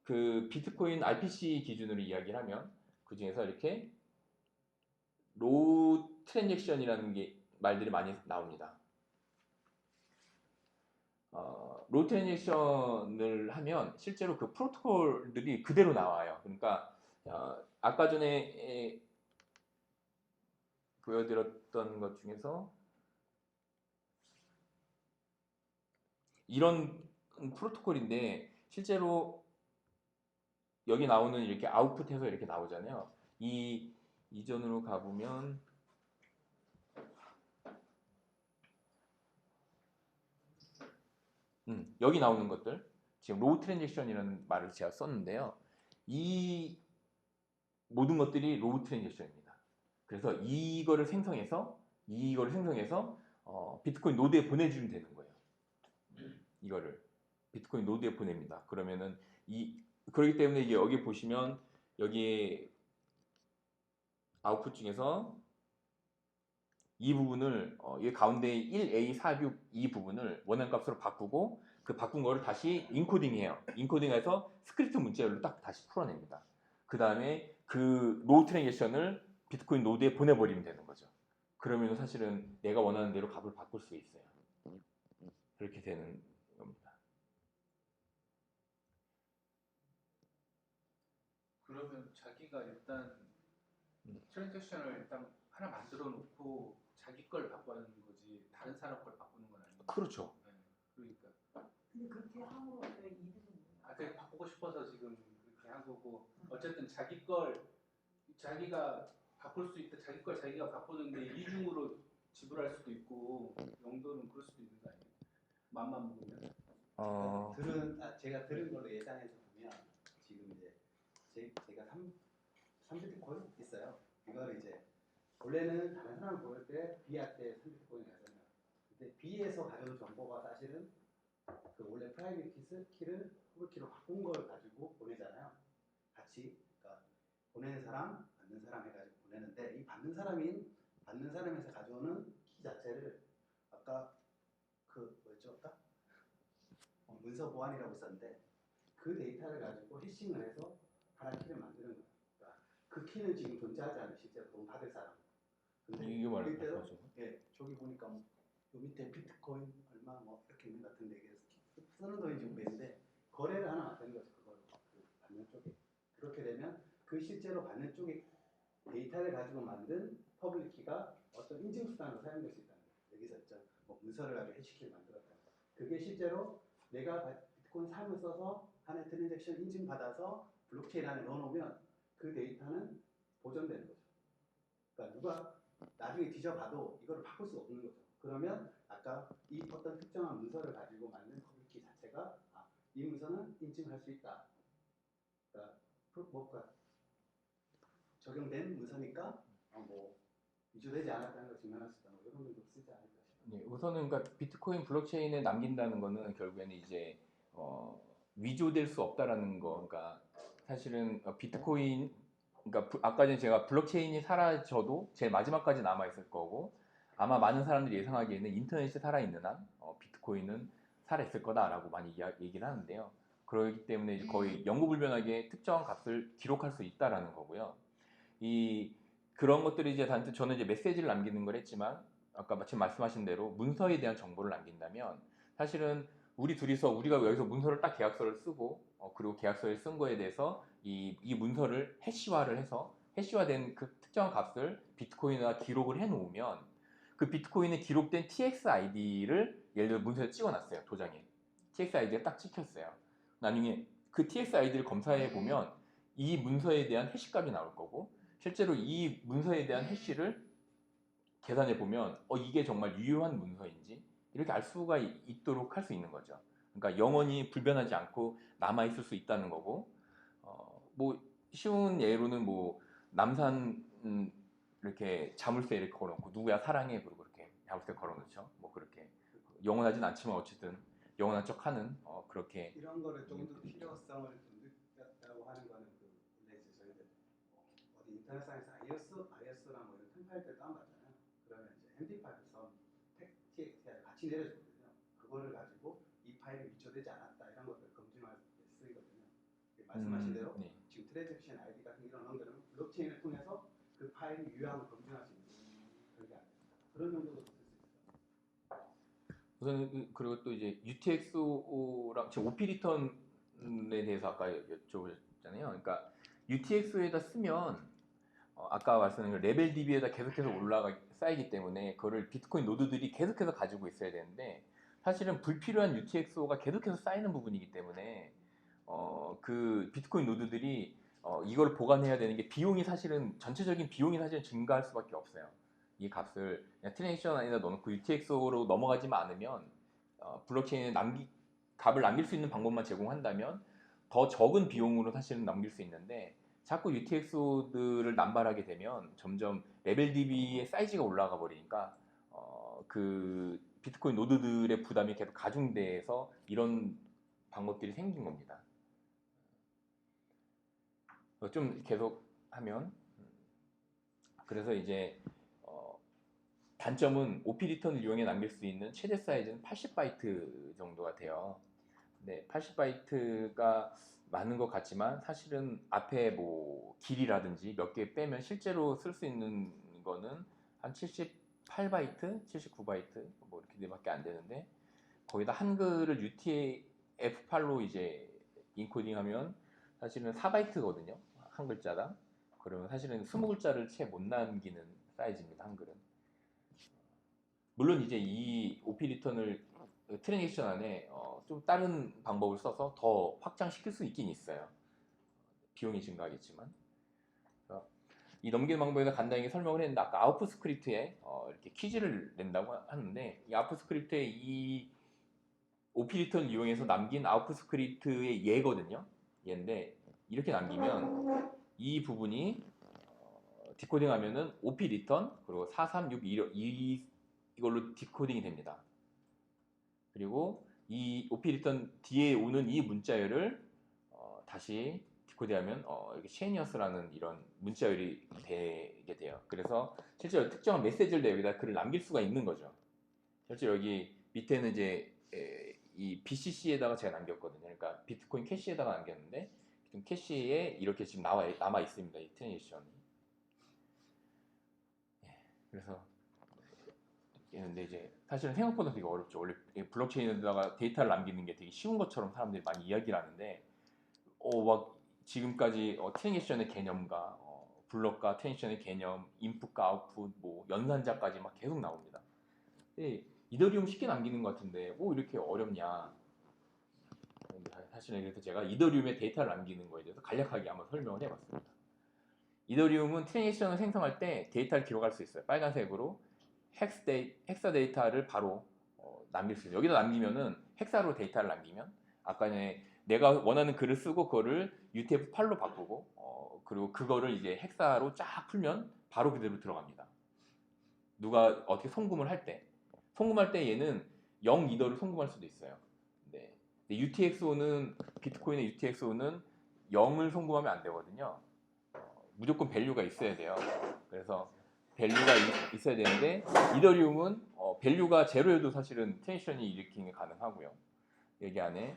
Speaker 1: 그 비트코인 RPC 기준으로 이야기를 하면 그 중에서 이렇게 로우 트랜잭션이라는 게 말들이 많이 나옵니다. 로우 트랜잭션을 하면 실제로 그 프로토콜들이 그대로 나와요. 그러니까 아까 전에 보여드렸던 것 중에서 이런 프로토콜인데 실제로 여기 나오는 이렇게 아웃풋해서 이렇게 나오잖아요. 이 이전으로 가보면 여기 나오는 것들 지금 로우 트랜잭션이라는 말을 제가 썼는데요. 이 모든 것들이 로우 트랜잭션입니다. 그래서 이거를 생성해서 비트코인 노드에 보내주면 되는 거예요. 이거를 비트코인 노드에 보냅니다. 그러면은 그렇기 때문에 이제 여기 보시면 여기에 아웃풋 중에서 이 부분을 이 가운데 1A46 이 부분을 원하는 값으로 바꾸고 그 바꾼 거를 다시 인코딩해요. 인코딩해서 스크립트 문자열로 딱 다시 풀어냅니다. 그 다음에 그 로우 트랜잭션을 비트코인 노드에 보내버리면 되는 거죠. 그러면 사실은 내가 원하는 대로 값을 바꿀 수 있어요. 그렇게 되는 겁니다.
Speaker 4: 그러면 자기가 일단 트랜잭션을 일단 하나 만들어 놓고 자기 걸 바꾸는 거지 다른 사람 걸 바꾸는 건 아니에요.
Speaker 1: 그렇죠.
Speaker 4: 네. 그러니까.
Speaker 3: 근데 그렇게 함으로써 이득은 뭐예요?
Speaker 4: 제가 바꾸고 싶어서 지금 그렇게 한 거고 어쨌든 자기 걸 자기가 바꿀 수 있다. 자기 걸 자기가 바꾸는데 이중으로 지불할 수도 있고 용도는 그럴 수도 있는 거 아니에요? 맘만 먹으면.
Speaker 5: 제가 들은 걸로 예상해서 보면 지금 이제 제가 3비트코인 있어요. 이거를 이제 원래는 다른 사람 보일 때 B한테 3비트코인을 가잖아요. 근데 B에서 가져온 정보가 사실은 그 원래 프라이빗 키를 후불키로 바꾼 걸 가지고 보내잖아요. 같이 그러니까 보내는 사람, 받는 사람 해가지고 보내는데 이 받는 사람에서 가져오는 키 자체를 아까 그 뭐였죠? 아까 문서 보안이라고 있었는데 그 데이터를 가지고 해싱을 해서 하나의 키를 만드는 거예요. 그러니까 그 키는 지금 존재하지 않아요. 실제로 돈 받을 사람. 근데
Speaker 1: 이게 말이에요.
Speaker 5: 예, 저기 보니까 요 밑에 비트코인 얼마 뭐 이렇게 있는 것 같은데 이게 쓰는 돈이 지금 몇인데 거래를 하나 만드는 거죠. 그걸 그 받는 쪽에. 그렇게 되면 그 실제로 받는 쪽에 데이터를 가지고 만든 퍼블릭 키가 어떤 인증 수단으로 사용될 수 있다는 거예요. 여기서 있죠. 뭐 문서를 가지고 해시키를 만들었다. 그게 실제로 내가 비트코인 3을 써서 하나의 트랜잭션 인증받아서 블록체인 안에 넣어놓으면 그 데이터는 보존되는 거죠. 그러니까 누가 나중에 뒤져봐도 이거를 바꿀 수 없는 거죠. 그러면 아까 이 어떤 특정한 문서를 가지고 만든 퍼블릭키 자체가 이 문서는 인증할 수 있다. 그러니까 적용된 문서니까 뭐 위조되지 않았다는 걸 증명할 수 있다. 뭐 이런 정도 쓰지 않을까 싶어요.
Speaker 1: 네, 우선은 그러니까 비트코인 블록체인에 남긴다는 거는 결국에는 이제 위조될 수 없다라는 거. 그러니까 사실은 비트코인 그러니까 아까 전에 제가 블록체인이 사라져도 제일 마지막까지 남아 있을 거고 아마 많은 사람들이 예상하기에는 인터넷이 살아있는 한 비트코인은 살아있을 거다라고 많이 얘기를 하는데요. 그렇기 때문에 이제 거의 영구불변하게 특정한 값을 기록할 수 있다라는 거고요. 그런 것들이 이제 단순 저는 이제 메시지를 남기는 걸 했지만 아까 마침 말씀하신 대로 문서에 대한 정보를 남긴다면 사실은 우리 둘이서 우리가 여기서 문서를 딱 계약서를 쓰고 그리고 계약서에 쓴 거에 대해서 이 문서를 해시화를 해서 해시화된 그 특정한 값을 비트코인에다 기록을 해 놓으면 그 비트코인에 기록된 TXID를 예를 들어 문서에 찍어놨어요. 도장에 TXID가 딱 찍혔어요. 나중에 그 TXID를 검사해 보면 이 문서에 대한 해시값이 나올 거고 실제로 이 문서에 대한 해시를 계산해 보면 이게 정말 유효한 문서인지 이렇게 알 수가 있도록 할 수 있는 거죠. 그러니까 영원히 불변하지 않고 남아 있을 수 있다는 거고 뭐 쉬운 예로는 뭐 남산 이렇게 자물쇠 이렇게 걸어놓고 누구야 사랑해 그러고 그렇게 자물쇠 걸어놓죠. 뭐 그렇게 영원하진 않지만 어쨌든 영원한 척하는 그렇게
Speaker 5: 이런 거를 좀 더 필요성을 좀 느꼈다고 하는 거는 그 원래 이제 저희들 어디 인터넷상에서 iOS나 뭐 이런 템플릿을 다운받잖아요. 그러면 이제 MD5에서 TXT를 같이 내려주거든요. 그거를 가지고 이 파일이 위조되지 않았다 이런 것들 검증할 때 쓰이거든요. 말씀하신 대로
Speaker 1: 네.
Speaker 5: 지금 트랜잭션 ID 같은 이런 것들은 블록체인을 통해서 그 파일이 유효함을 검증할 수 있는 그런 게 아닙니다. 그런 용도로 쓸 수 있어요.
Speaker 1: 우선 그리고 또 이제 UTXO랑 지금 OP 리턴에 대해서 아까 여쭤보셨잖아요. 그러니까 UTXO에다 쓰면 아까 말씀드린 레벨 DB에다 계속해서 쌓이기 때문에 그거를 비트코인 노드들이 계속해서 가지고 있어야 되는데 사실은 불필요한 UTXO가 계속해서 쌓이는 부분이기 때문에 그 비트코인 노드들이 이걸 보관해야 되는 게 비용이 사실은 전체적인 비용이 사실은 증가할 수밖에 없어요. 이 값을 그냥 트랜지션 안에다 넣어놓고 UTXO로 넘어가지만 않으면 블록체인에 값을 남길 수 있는 방법만 제공한다면 더 적은 비용으로 사실은 남길 수 있는데 자꾸 UTXO들을 남발하게 되면 점점 레벨 DB의 사이즈가 올라가 버리니까 그 비트코인 노드들의 부담이 계속 가중돼서 이런 방법들이 생긴 겁니다. 좀 계속 하면 그래서 이제 단점은 OP 리턴을 이용해 남길 수 있는 최대 사이즈는 80바이트 정도가 돼요. 네, 80바이트가 많은 것 같지만 사실은 앞에 뭐 길이라든지 몇 개 빼면 실제로 쓸 수 있는 거는 한 78바이트, 79바이트 뭐 이렇게밖에 안 되는데 거기다 한글을 UTF-8로 이제 인코딩하면 사실은 4바이트거든요. 한 글자당. 그러면 사실은 20글자를 채 못 남기는 사이즈입니다. 한글은. 물론 이제 이 OP 리턴을 트랜잭션 안에 좀 다른 방법을 써서 더 확장시킬 수 있긴 있어요. 비용이 증가하겠지만. 이 넘기는 방법에서 간단하게 설명을 했는데 아까 아웃풋 스크립트에 이렇게 퀴즈를 낸다고 하는데 이 아웃풋 스크립트에 이 OP 리턴을 이용해서 남긴 아웃풋 스크립트의 예거든요. 얘인데 이렇게 남기면 이 부분이 디코딩하면은 OP 리턴 그리고 436 이걸로 디코딩이 됩니다. 그리고 이 OP 리턴 뒤에 오는 이 문자열을 다시 디코딩하면 이렇게 쉐니어스라는 이런 문자열이 되게 돼요. 그래서 실제로 특정한 메시지를 여기다 글을 남길 수가 있는 거죠. 실제 여기 밑에는 이제 이 BCC에다가 제가 남겼거든요. 그러니까 비트코인 캐시에다가 남겼는데 캐시에 이렇게 지금 남아 있습니다. 이 트랜지션이. 그래서 근데 이제 사실은 생각보다 되게 어렵죠. 원래 블록체인에다가 데이터를 남기는 게 되게 쉬운 것처럼 사람들이 많이 이야기를 하는데 막 지금까지 트랜지션의 개념과 블록과 트랜지션의 개념, 인풋과 아웃풋, 뭐 연산자까지 막 계속 나옵니다. 근데 이더리움 쉽게 남기는 것 같은데 이렇게 어렵냐? 사실은 그래서 제가 이더리움의 데이터를 남기는 거에 대해서 간략하게 한번 설명을 해봤습니다. 이더리움은 트랜지션을 생성할 때 데이터를 기록할 수 있어요. 빨간색으로 헥사 데이터를 바로 남길 수 있어요. 여기다 남기면은 헥사로 데이터를 남기면 아까 전에 내가 원하는 글을 쓰고 그거를 UTF-8로 바꾸고 그리고 그거를 이제 헥사로 쫙 풀면 바로 그대로 들어갑니다. 누가 어떻게 송금을 할 때 얘는 0 이더를 송금할 수도 있어요. 네. UTXO는 비트코인의 UTXO는 0을 송금하면 안 되거든요. 무조건 밸류가 있어야 돼요. 그래서 밸류가 있어야 되는데 이더리움은 밸류가 제로여도 사실은 트랜지션이 일으키는 게 가능하고요. 여기 안에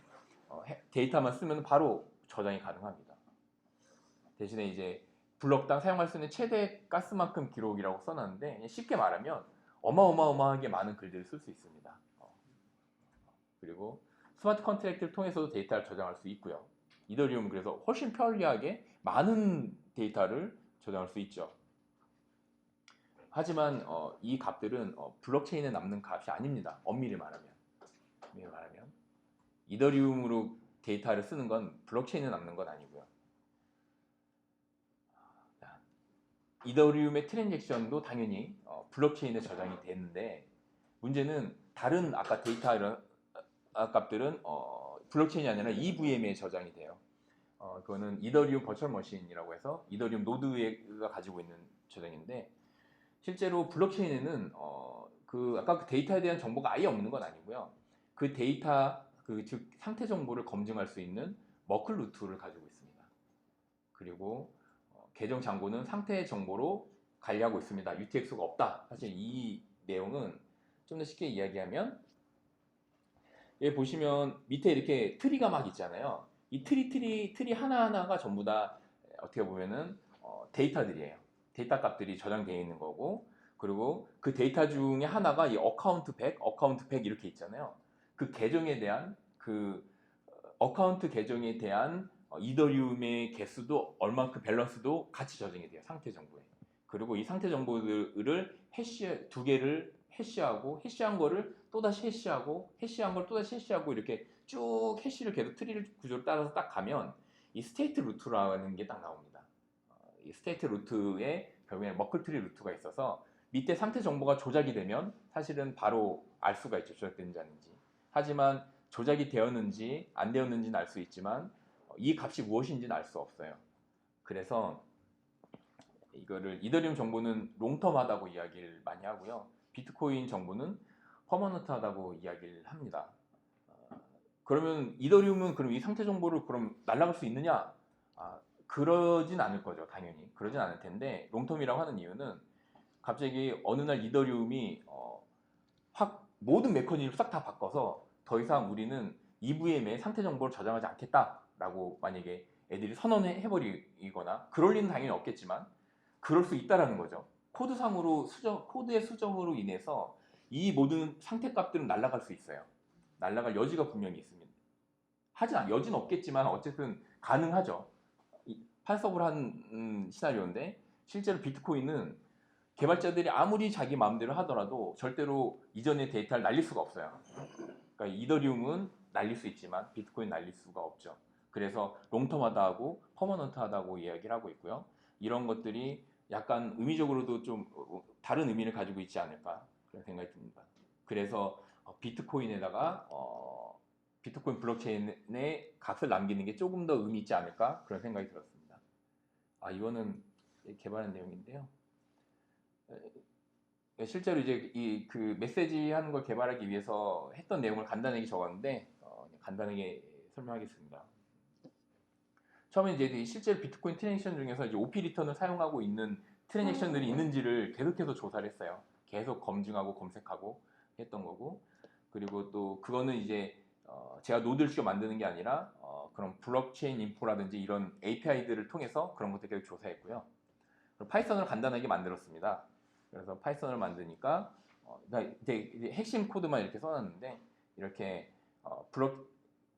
Speaker 1: 데이터만 쓰면 바로 저장이 가능합니다. 대신에 이제 블럭당 사용할 수 있는 최대 가스만큼 기록이라고 써놨는데 쉽게 말하면 어마어마하게 많은 글들을 쓸 수 있습니다. 그리고 스마트 컨트랙트를 통해서도 데이터를 저장할 수 있고요. 이더리움은 그래서 훨씬 편리하게 많은 데이터를 저장할 수 있죠. 하지만 이 값들은 블록체인에 남는 값이 아닙니다. 엄밀히 말하면. 이더리움으로 데이터를 쓰는 건 블록체인에 남는 건 아니고요. 이더리움의 트랜잭션도 당연히 블록체인에 저장이 되는데 문제는 다른 아까 데이터 이런 값들은 블록체인이 아니라 EVM에 저장이 돼요. 그거는 이더리움 버추얼 머신이라고 해서 이더리움 노드가 가지고 있는 저장인데 실제로 블록체인에는 아까 그 데이터에 대한 정보가 아예 없는 건 아니고요. 그 데이터 즉 상태 정보를 검증할 수 있는 머클 루트를 가지고 있습니다. 그리고 계정 잔고는 상태 정보로 관리하고 있습니다. UTXO가 없다. 사실 이 내용은 좀 더 쉽게 이야기하면 여기 보시면 밑에 이렇게 트리가 막 있잖아요. 이 트리 하나하나가 전부 다 어떻게 보면은 데이터들이에요. 데이터 값들이 저장되어 있는 거고 그리고 그 데이터 중에 하나가 이 어카운트 100 이렇게 있잖아요. 그 계정에 대한 어카운트 계정에 대한 이더리움의 개수도 얼마큼 밸런스도 같이 저장이 돼요. 상태 정보에. 그리고 이 상태 정보들을 두 개를 해시한 거를 또다시 해시한 걸 또다시 해시하고 이렇게 쭉 해시를 계속 트리 구조를 따라서 딱 가면 이 스테이트 루트라는 게 딱 나옵니다. 이 스테이트 루트에 결국에 머클트리 루트가 있어서 밑에 상태 정보가 조작이 되면 사실은 바로 알 수가 있죠. 조작된지 아닌지. 하지만 조작이 되었는지 안 되었는지는 알 수 있지만 이 값이 무엇인지는 알 수 없어요. 그래서 이거를 이더리움 정보는 롱텀하다고 이야기를 많이 하고요. 비트코인 정보는 퍼머넌트하다고 이야기를 합니다. 그러면 이더리움은 그럼 이 상태 정보를 그럼 날아갈 수 있느냐? 그러진 않을 거죠. 당연히 그러진 않을 텐데 롱텀이라고 하는 이유는 갑자기 어느 날 이더리움이 확 모든 메커니즘을 싹 다 바꿔서 더 이상 우리는 EVM에 상태 정보를 저장하지 않겠다라고 만약에 애들이 선언해버리거나 그럴 리는 당연히 없겠지만 그럴 수 있다라는 거죠. 코드의 수정으로 인해서 이 모든 상태 값들은 날아갈 수 있어요. 날아갈 여지가 분명히 있습니다. 하지만 여지는 없겠지만 어쨌든 가능하죠. 팔섭을 한 시나리오인데 실제로 비트코인은 개발자들이 아무리 자기 마음대로 하더라도 절대로 이전의 데이터를 날릴 수가 없어요. 그러니까 이더리움은 날릴 수 있지만 비트코인 날릴 수가 없죠. 그래서 롱텀하다고 퍼머넌트하다고 이야기를 하고 있고요. 이런 것들이 약간 의미적으로도 좀 다른 의미를 가지고 있지 않을까 그런 생각이 듭니다. 그래서 비트코인에다가 비트코인 블록체인에 값을 남기는 게 조금 더 의미 있지 않을까 그런 생각이 들었습니다. 이거는 개발한 내용인데요. 실제로 이제 그 메시지 하는 걸 개발하기 위해서 했던 내용을 간단하게 적었는데 간단하게 설명하겠습니다. 처음에 이제 실제로 비트코인 트랜잭션 중에서 이제 OP 리턴을 사용하고 있는 트랜잭션들이 있는지를 계속해서 조사를 했어요. 계속 검증하고 검색하고 했던 거고 그리고 또 그거는 이제 제가 노드를 직접 만드는 게 아니라 그런 블록체인 인포라든지 이런 API들을 통해서 그런 것들 계속 조사했고요. 파이썬을 간단하게 만들었습니다. 그래서 파이썬을 만드니까 이제 핵심 코드만 이렇게 써놨는데 이렇게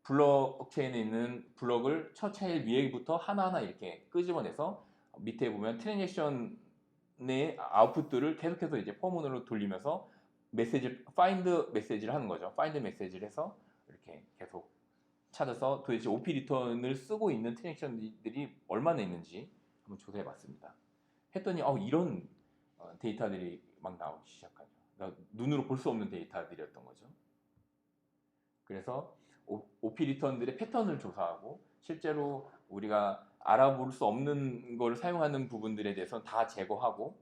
Speaker 1: 블록체인에 있는 블록을 첫 차일 위에부터 하나하나 이렇게 끄집어내서 밑에 보면 트랜잭션의 아웃풋들을 계속해서 이제 포문으로 돌리면서 파인드 메시지를 하는 거죠. 파인드 메시지를 해서 이렇게 계속 찾아서 도대체 OP 리턴을 쓰고 있는 트랜잭션들이 얼마나 있는지 한번 조사해봤습니다. 했더니 이런 데이터들이 막 나오기 시작하죠. 눈으로 볼 수 없는 데이터들이었던 거죠. 그래서 OP 리턴들의 패턴을 조사하고 실제로 우리가 알아볼 수 없는 걸 사용하는 부분들에 대해서는 다 제거하고,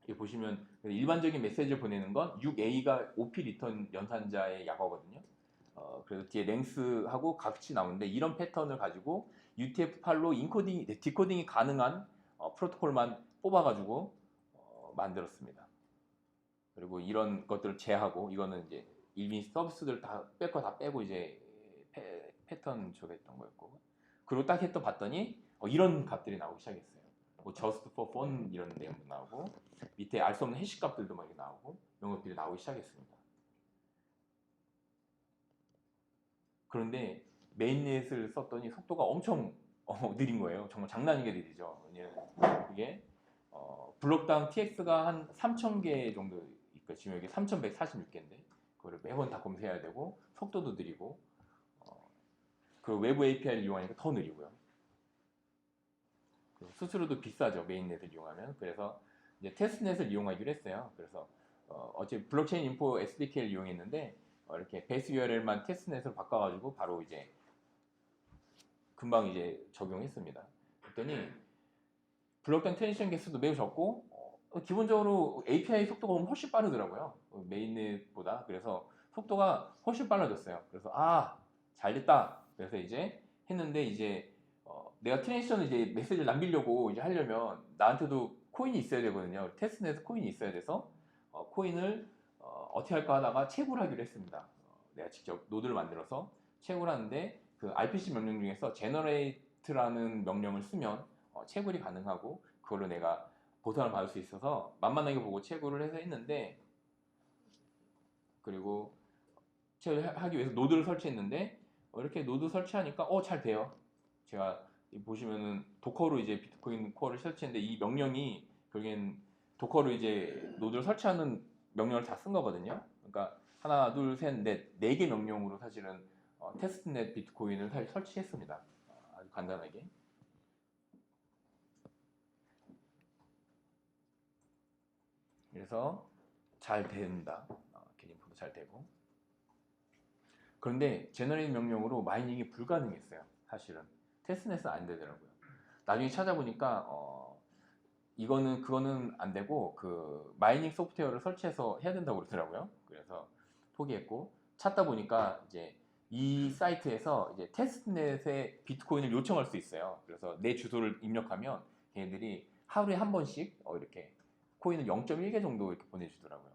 Speaker 1: 여기 보시면 일반적인 메시지를 보내는 건 6A가 OP 리턴 연산자의 약어거든요. 그래서 뒤에 랭스하고 값이 나오는데 이런 패턴을 가지고 UTF-8로 인코딩, 디코딩이 가능한 프로토콜만 뽑아가지고 만들었습니다. 그리고 이런 것들을 제하고, 이거는 이제 이미 서비스들 다 뺄 거 다 빼고 이제 패턴 조회했던 거였고, 그리고 딱 했더 봤더니 이런 값들이 나오기 시작했어요. 뭐 just for fun 이런 내용도 나오고, 밑에 알 수 없는 해시 값들도 막 나오고, 이런 것들이 나오기 시작했습니다. 그런데 메인넷을 썼더니 속도가 엄청 느린 거예요. 정말 장난 아니게 느리죠. 왜냐면 이게 블록당 TX가 한 3,000개 정도 있고, 지금 여기 3,146개인데 그거를 매번 다 검색해야 되고, 속도도 느리고, 그 외부 API를 이용하니까 더 느리고요. 수수료도 비싸죠, 메인넷을 이용하면. 그래서 이제 테스트넷을 이용하기로 했어요. 그래서 어차피 블록체인 인포 SDK를 이용했는데 이렇게 베이스 URL만 테스트넷으로 바꿔가지고 바로 이제 금방 이제 적용했습니다. 그랬더니 블록당 트랜지션 개수도 매우 적고, 기본적으로 API 속도가 훨씬 빠르더라고요, 메인넷보다. 그래서 속도가 훨씬 빨라졌어요. 그래서 잘됐다. 그래서 이제 했는데, 이제 내가 트랜지션을 이제 메시지를 남기려고 이제 하려면 나한테도 코인이 있어야 되거든요. 테스트넷에 코인이 있어야 돼서 코인을 어떻게 할까 하다가 채굴 하기로 했습니다. 내가 직접 노드를 만들어서 채굴하는데, 그 RPC 명령 중에서 generate라는 명령을 쓰면 채굴이 가능하고, 그걸로 내가 보상을 받을 수 있어서 만만하게 보고 채굴을 해서 했는데, 그리고 채굴하기 위해서 노드를 설치했는데, 이렇게 노드 설치하니까 잘 돼요. 제가 보시면은 도커로 이제 비트코인 코어를 설치했는데, 이 명령이 결국엔 도커로 이제 노드를 설치하는 명령을 다 쓴 거거든요. 그러니까 하나, 둘, 셋, 넷, 4개 명령으로 사실은 테스트넷 비트코인을 설치했습니다. 아주 간단하게. 그래서 잘 된다. 개인포도 잘 되고. 그런데 제너레이트 명령으로 마이닝이 불가능했어요. 사실은 테스트넷은 안 되더라고요. 나중에 찾아보니까 그거는 안 되고, 그 마이닝 소프트웨어를 설치해서 해야 된다고 그러더라고요. 그래서 포기했고, 찾다 보니까 이제 이 사이트에서 이제 테스트넷에 비트코인을 요청할 수 있어요. 그래서 내 주소를 입력하면 걔네들이 하루에 한 번씩 이렇게 코인을 0.1개 정도 이렇게 보내주더라고요.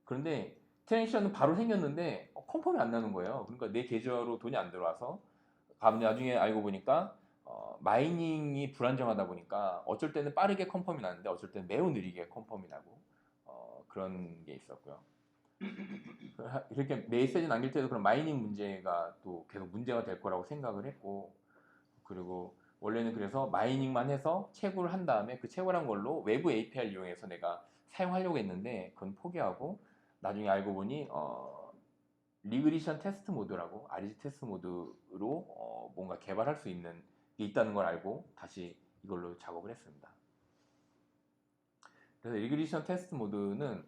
Speaker 1: 그런데 트랜지션은 바로 생겼는데 컨펌이 안 나는 거예요. 그러니까 내 계좌로 돈이 안 들어와서, 나중에 알고 보니까 마이닝이 불안정하다 보니까 어쩔 때는 빠르게 컨펌이 나는데 어쩔 때는 매우 느리게 컨펌이 나고, 그런 게 있었고요. 이렇게 메시지 남길 때도 그런 마이닝 문제가 또 계속 문제가 될 거라고 생각을 했고, 그리고 원래는 그래서 마이닝만 해서 채굴을 한 다음에 그 채굴한 걸로 외부 API를 이용해서 내가 사용하려고 했는데 그건 포기하고, 나중에 알고 보니 리그리션 테스트 모드라고, RG 테스트 모드로 뭔가 개발할 수 있는 게 있다는 걸 알고 다시 이걸로 작업을 했습니다. 그래서 리그리션 테스트 모드는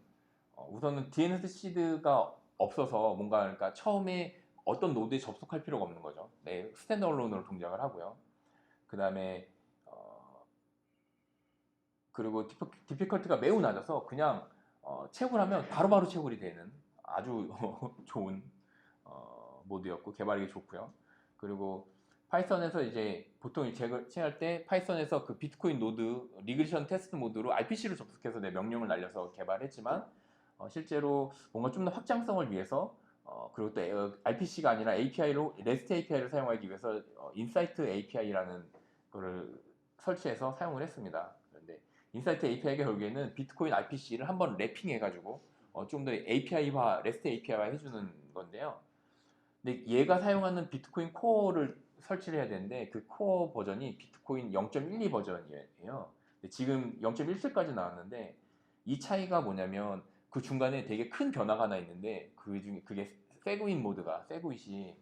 Speaker 1: 우선은 DNS 시드가 없어서 뭔가, 그러니까 처음에 어떤 노드에 접속할 필요가 없는 거죠. 네, 스탠드얼론으로 동작을 하고요. 그 다음에 그리고 디피컬트가 매우 낮아서 그냥 채굴하면 바로바로 채굴이 되는 아주 좋은 모드였고, 개발하기 좋고요. 그리고 파이썬에서 이제 보통 채할 때 파이썬에서 그 비트코인 노드 리그레션 테스트 모드로 RPC로 접속해서 내 명령을 날려서 개발했지만, 실제로 뭔가 좀 더 확장성을 위해서 그리고 또 RPC가 아니라 API로 REST API를 사용하기 위해서 인사이트 API라는 거를 설치해서 사용을 했습니다. 그런데 인사이트 API가 결국에는 비트코인 RPC를 한번 랩핑해가지고 좀 더 API화, REST API화 해주는 건데요. 근데 얘가 사용하는 비트코인 코어를 설치를 해야 되는데 그 코어 버전이 비트코인 0.12 버전이에요. 지금 0.17까지 나왔는데, 이 차이가 뭐냐면 그 중간에 되게 큰 변화가 하나 있는데, 그게 세그윈 모드가, 세그윗이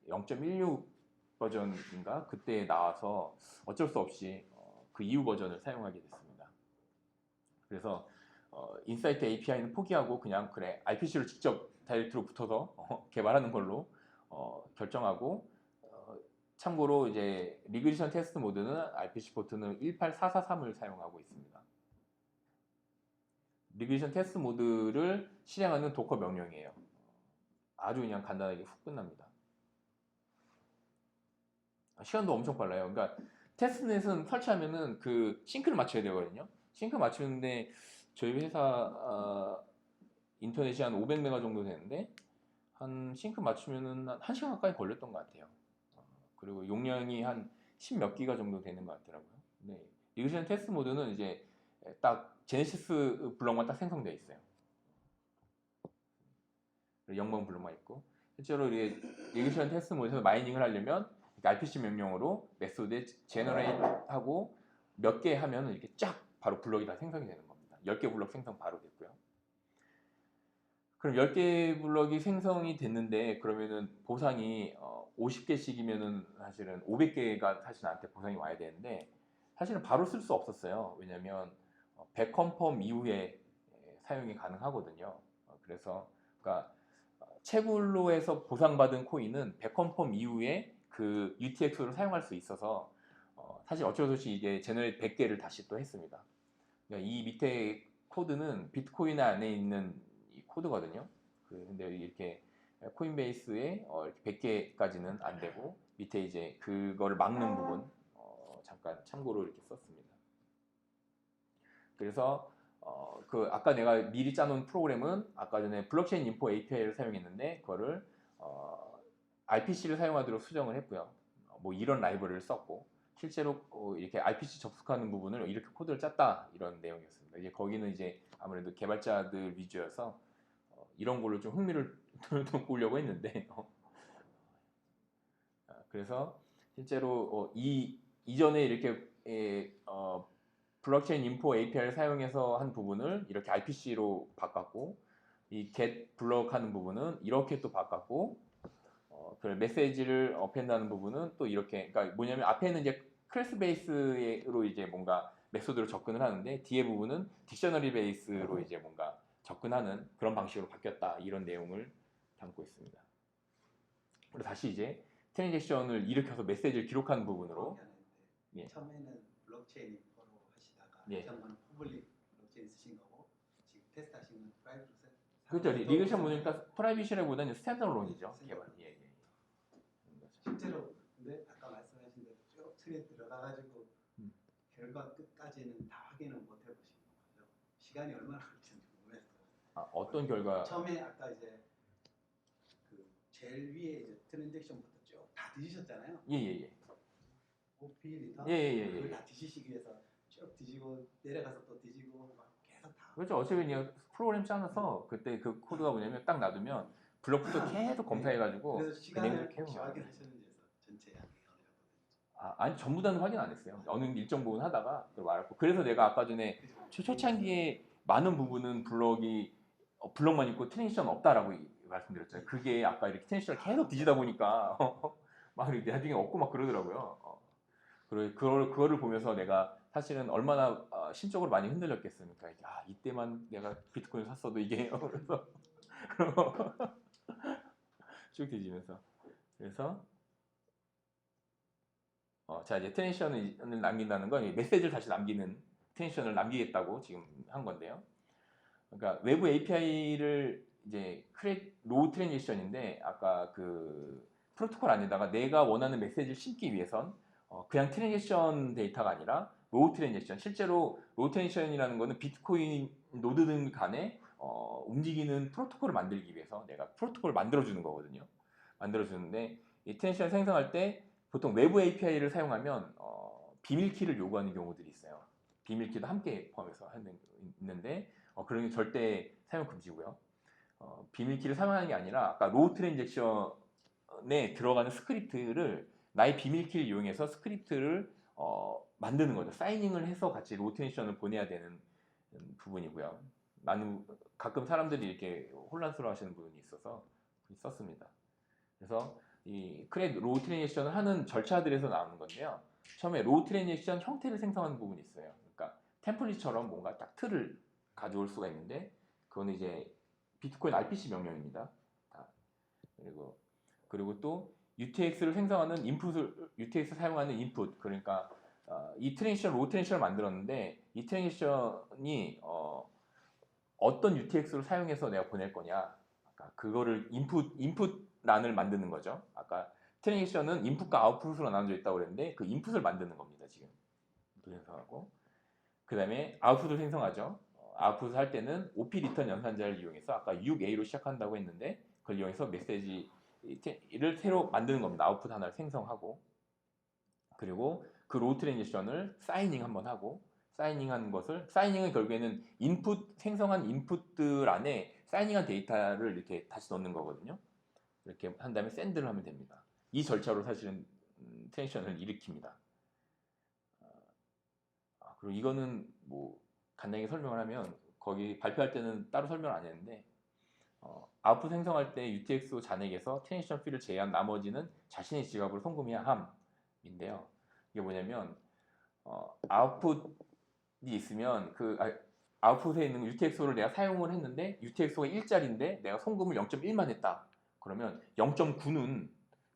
Speaker 1: 0.16 버전인가 그때 나와서 어쩔 수 없이 그 이후 버전을 사용하게 됐습니다. 그래서 인사이트 API는 포기하고 그냥 그래 RPC로 직접 다이렉트로 붙어서 개발하는 걸로 결정하고 참고로 이제 리그레이션 테스트 모드는 RPC 포트는 18443을 사용하고 있습니다. 리그레이션 테스트 모드를 실행하는 도커 명령이에요. 아주 그냥 간단하게 훅 끝납니다. 시간도 엄청 빨라요. 그러니까 테스트넷은 설치하면은 그 싱크를 맞춰야 되거든요. 싱크 맞추는데 저희 회사 인터넷이 한 500메가 정도 되는데 한 싱크 맞추면은 한 1시간 가까이 걸렸던 것 같아요. 그리고 용량이 한 10몇 기가 정도 되는 것 같더라고요. 네. 리그레이션 테스트 모드는 이제 딱 제네시스 블럭만 딱 생성되어 있어요. 0번 블럭만 있고 실제로 이게 리그레이션 테스트 모드에서 마이닝을 하려면 RPC 명령으로 메소드에 제너레이트 하고 몇 개 하면 이렇게 쫙 바로 블럭이 다 생성이 되는 겁니다. 10개 블럭 생성 바로 됐고요. 그럼 10개 블럭이 생성이 됐는데 그러면은 보상이 50개씩이면은 사실은 500개가 사실 나한테 보상이 와야 되는데 사실은 바로 쓸 수 없었어요. 왜냐면 백컨펌 이후에 사용이 가능하거든요. 그래서 그러니까 채굴로에서 보상받은 코인은 백컨펌 이후에 그 UTX를 사용할 수 있어서 사실 어쩔 수 없이 이게 제너레이트 100개를 다시 또 했습니다. 그러니까 이 밑에 코드는 비트코인 안에 있는 이 코드거든요. 근데 이렇게 코인베이스에 이렇게 100개까지는 안 되고 밑에 이제 그거를 막는 부분 잠깐 참고로 이렇게 썼습니다. 그래서 그 아까 내가 미리 짜놓은 프로그램은 아까 전에 블록체인 인포 API를 사용했는데 그거를 RPC를 사용하도록 수정을 했고요. 뭐 이런 라이브러리를 썼고 실제로 이렇게 RPC 접속하는 부분을 이렇게 코드를 짰다 이런 내용이었습니다. 이제 거기는 이제 아무래도 개발자들 위주여서 이런 걸로 좀 흥미를 돋구려고 했는데 그래서 실제로 이전에 이렇게 블록체인 인포 API를 사용해서 한 부분을 이렇게 RPC로 바꿨고 이 get 블럭 하는 부분은 이렇게 또 바꿨고 그 메시지를 어펜드하는 부분은 또 이렇게 그러니까 뭐냐면 앞에는 이제 클래스 베이스로 이제 뭔가 메소드로 접근을 하는데 뒤에 부분은 딕셔너리 베이스로 이제 뭔가 접근하는 그런 방식으로 바뀌었다 이런 내용을 담고 있습니다. 그리고 다시 이제 트랜잭션을 일으켜서 메시지를 기록하는 부분으로 예.
Speaker 5: 처음에는 블록체인 인포로 하시다가
Speaker 1: 예.
Speaker 5: 지금은 퍼블릭 블록체인 쓰신 거고 지금 테스트 하시는 건 프라이빗
Speaker 1: 그렇죠. 리그레이션 모드니까 프라이빗이라기보다는 스탠더론이죠. 개발. 예.
Speaker 5: 실제로 근데 아까 말씀하신 대로 쭉 틀에 들어가가지고 결과 끝까지는 다 확인을 못 해보신 거죠. 시간이 얼마나 걸리는지 궁금했어요.
Speaker 1: 어떤 결과?
Speaker 5: 처음에 아까 이제 그 제일 위에 이제 트랜잭션부터 쭉 다 뒤지셨잖아요.
Speaker 1: 예예예.
Speaker 5: OP 리턴 그걸 다 뒤지시기 위해서 쭉 뒤지고 내려가서 또 뒤지고 막 계속 다.
Speaker 1: 그렇죠. 어차피 그냥 프로그램 짜놔서 그때 그 코드가 뭐냐면 딱 놔두면 블록부터 계속 검사해가지고
Speaker 5: 그래서 시간을
Speaker 1: 계속
Speaker 5: 확인하셨는지 해서 전체 양이 어느 정도 되는지.
Speaker 1: 아니 전부 다는 확인 안 했어요. 어느 일정 부분 하다가 말았고 그래서 내가 아까 전에 초창기에 많은 부분은 블럭만 있고 트랜지션 없다라고 말씀드렸잖아요. 그게 아까 이렇게 트랜지션을 계속 뒤지다 보니까 막 이렇게 나중에 없고 막 그러더라고요. 그거를 보면서 내가 사실은 얼마나 심적으로 많이 흔들렸겠습니까? 이때만 내가 비트코인 샀어도 이게 그래서 쭉 뒤지면서 그래서 자 이제 트랜지션을 남긴다는 건 메시지를 다시 남기는 트랜지션을 남기겠다고 지금 한 건데요. 그러니까 외부 API를 이제 로우 트랜지션인데 아까 그 프로토콜 안에다가 내가 원하는 메시지를 심기 위해선 그냥 트랜지션 데이터가 아니라 로우 트랜지션 실제로 로우 트랜지션이라는 거는 비트코인 노드들 간에 움직이는 프로토콜을 만들기 위해서 내가 프로토콜을 만들어주는 거거든요. 만들어주는데 이 트랜지션 생성할 때 보통 외부 API를 사용하면 비밀키를 요구하는 경우들이 있어요. 비밀키도 함께 포함해서 있는데 그런 게 절대 사용 금지고요. 비밀키를 사용하는 게 아니라 아까 로우 트랜잭션에 들어가는 스크립트를 나의 비밀키를 이용해서 스크립트를 만드는 거죠. 사이닝을 해서 같이 로우 트랜잭션을 보내야 되는 부분이고요. 나는 가끔 사람들이 이렇게 혼란스러워하시는 부분이 있어서 썼습니다. 그래서 이 로우 트랜잭션을 하는 절차들에서 나오는 건데요. 처음에 로우 트랜잭션 형태를 생성하는 부분이 있어요. 그러니까 템플릿처럼 뭔가 딱 틀을 가져올 수가 있는데 그거는 이제 비트코인 RPC 명령입니다. 그리고 그리고 또 UTX를 생성하는 UTX 사용하는 인풋, 그러니까 이 트랜지션, 로 트랜지션을 만들었는데 이 트랜지션이 어떤 UTX를 사용해서 내가 보낼 거냐, 아까 그거를 인풋란을 만드는 거죠. 아까 트랜지션은 인풋과 아웃풋으로 나눠져 있다고 그랬는데 그 인풋을 만드는 겁니다. 지금 인풋 생성하고 그 다음에 아웃풋을 생성하죠. 아웃풋을 할 때는 OP 리턴 연산자를 이용해서 아까 6A로 시작한다고 했는데 그걸 이용해서 메시지를 새로 만드는 겁니다. 아웃풋 하나를 생성하고, 그리고 그 로우 트랜지션을 사이닝 한번 하고, 사이닝은 결국에는 생성한 인풋들 안에 사이닝한 데이터를 이렇게 다시 넣는 거거든요. 이렇게 한 다음에 샌드를 하면 됩니다. 이 절차로 사실은 트랜지션을 일으킵니다. 그리고 이거는 뭐 간단하게 설명을 하면 거기 발표할 때는 따로 설명을 안 했는데 아웃풋 생성할 때 UTXO 잔액에서 트랜지션 피를 제외한 나머지는 자신의 지갑으로 송금해야 함인데요. 이게 뭐냐면 아웃풋이 있으면 아웃풋에 있는 UTXO를 내가 사용을 했는데 UTXO가 1짜리인데 내가 송금을 0.1만 했다. 그러면 0.9는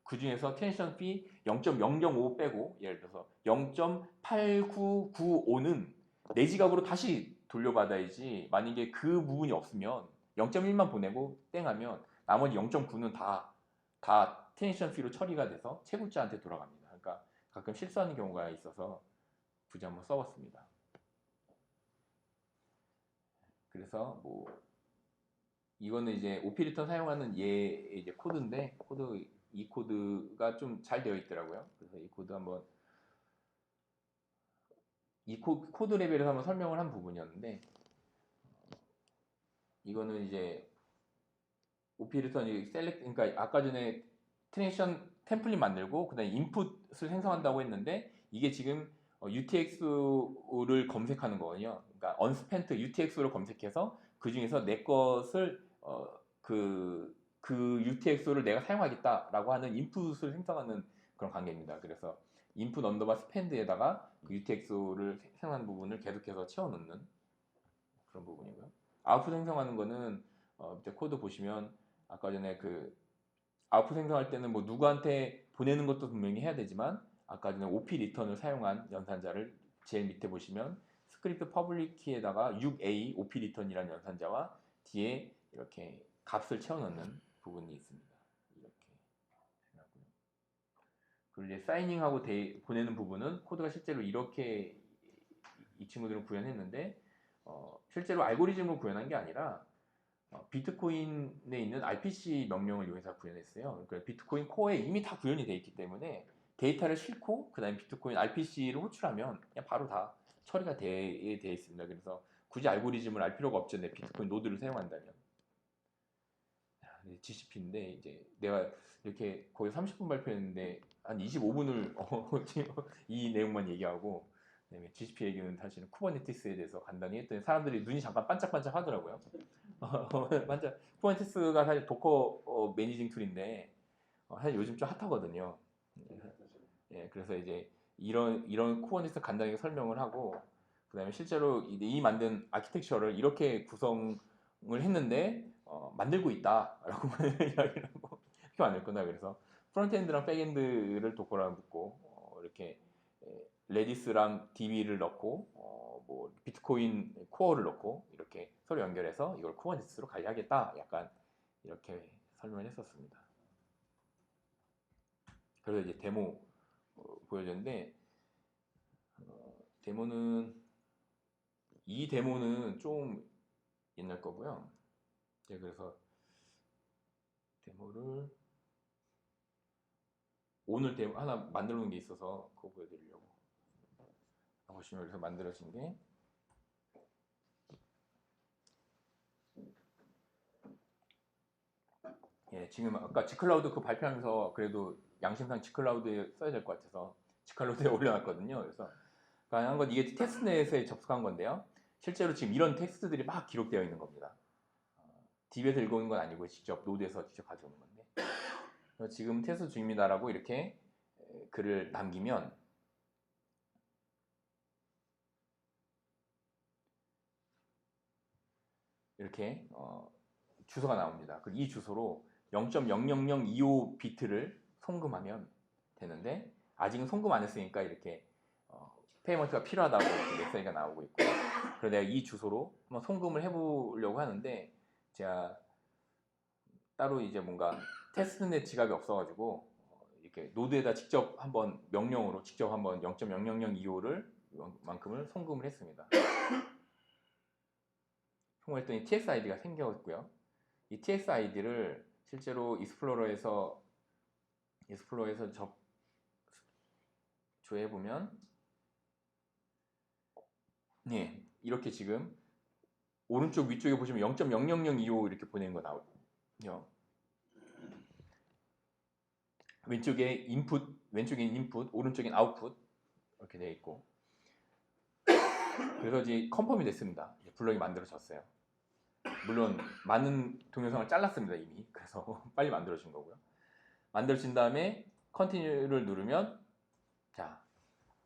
Speaker 1: 그 중에서 트랜지션 피 0.005 빼고, 예를 들어서 0.8995는 내 지갑으로 다시 돌려받아야지, 만약에 그 부분이 없으면 0.1만 보내고 땡하면 나머지 0.9는 다 트랜지션 피로 처리가 돼서 채굴자한테 돌아갑니다. 그러니까 가끔 실수하는 경우가 있어서 굳이 한번 써봤습니다. 그래서 뭐 이거는 이제 OP 리턴 사용하는 이제 코드인데 이 코드가 좀 잘 되어 있더라고요. 그래서 이 코드 한번 코드 레벨에서 한번 설명을 한 부분이었는데, 이거는 이제 OP 리턴이 그러니까 아까 전에 트랜지션 템플릿 만들고 그다음에 인풋을 생성한다고 했는데 이게 지금 UTXO를 검색하는 거거든요. 그러니까 unspent UTXO를 검색해서 그 중에서 내 것을 그 UTXO를 내가 사용하겠다라고 하는 인풋을 생성하는 그런 관계입니다. 그래서 input 언더바 spend에다가 그 UTXO를 생성하는 부분을 계속해서 채워넣는 그런 부분이고요. 아웃풋 생성하는 거는 밑에 코드 보시면 아까 전에 그 아웃풋 생성할 때는 뭐 누구한테 보내는 것도 분명히 해야 되지만 아까 전에 OP 리턴을 사용한 연산자를 제일 밑에 보시면 스크립트 퍼블릭 키에다가 6A OP 리턴이라는 연산자와 뒤에 이렇게 값을 채워넣는 부분이 있습니다. 이렇게 해놨고요. 그리고 이제 사이닝하고 보내는 부분은 코드가 실제로 이렇게 이 친구들은 구현했는데 실제로 알고리즘으로 구현한 게 아니라 비트코인에 있는 RPC 명령을 이용해서 구현했어요. 그러니까 비트코인 코어에 이미 다 구현이 되어 있기 때문에 데이터를 싣고 그 다음에 비트코인 RPC를 호출하면 그냥 바로 다 처리가 되어 있습니다. 그래서 굳이 알고리즘을 알 필요가 없죠. 내 비트코인 노드를 사용한다면. GCP인데 이제 내가 이렇게 거의 30분 발표했는데 한 25분을 이 내용만 얘기하고, 그다음에 GCP 얘기는 사실은 쿠버네티스에 대해서 간단히 했더니 사람들이 눈이 잠깐 반짝반짝 하더라고요. 쿠버네티스가 사실 도커 매니징 툴인데 사실 요즘 좀 핫하거든요. 예, 그래서 이제 이런 쿠버네티스 간단하게 설명을 하고, 그다음에 실제로 이 만든 아키텍처를 이렇게 구성을 했는데 만들고 있다라고 이야기를 하고 이렇게 만들구나. 그래서 프론트엔드랑 백엔드를 도커랑 묶고 이렇게 레디스랑 DB를 넣고 뭐 비트코인 코어를 넣고 이렇게 서로 연결해서 이걸 쿠버네티스로 관리하겠다, 약간 이렇게 설명을 했었습니다. 그래서 이제 데모 보여줬는데 이 데모는 좀 옛날 거고요. 네, 그래서 데모를 오늘 데모 하나 만들어 놓은 게 있어서 그거 보여드리려고. 보시면 여기서 만들어진 게 예, 지금 아까 G클라우드 그 발표하면서 그래도 양심상 G클라우드에 써야 될 것 같아서 G클라우드에 올려놨거든요. 그래서 가능한 건 이게 테스트넷에 접속한 건데요. 실제로 지금 이런 텍스트들이 막 기록되어 있는 겁니다. DB에서 읽어오는 건 아니고 직접 노드에서 직접 가져오는 건데, 지금 테스트 중입니다라고 이렇게 글을 남기면 이렇게 주소가 나옵니다. 그리고 이 주소로 0.00025 비트를 송금하면 되는데 아직은 송금 안 했으니까 이렇게 페이먼트가 필요하다고 이렇게 메시지가 나오고 있고요. 그래서 내가 이 주소로 한번 송금을 해보려고 하는데 제가 따로 이제 뭔가 테스트넷 지갑이 없어가지고 이렇게 노드에다 직접 한번 명령으로 직접 한번 0.00025를 만큼을 송금을 했습니다. 송금했더니 TXID가 생겼고요. 이 TXID를 실제로 익스플로러에서 조회해 보면 네, 이렇게 지금 오른쪽 위쪽에 보시면 0.00025 이렇게 보내는 거 나오거든요. 왼쪽에 인풋, 오른쪽엔 아웃풋 이렇게 되어 있고 그래서 이제 컨펌이 됐습니다. 블럭이 만들어졌어요. 물론 많은 동영상을 잘랐습니다 이미. 그래서 빨리 만들어진 거고요. 만들어진 다음에 컨티뉴를 누르면 자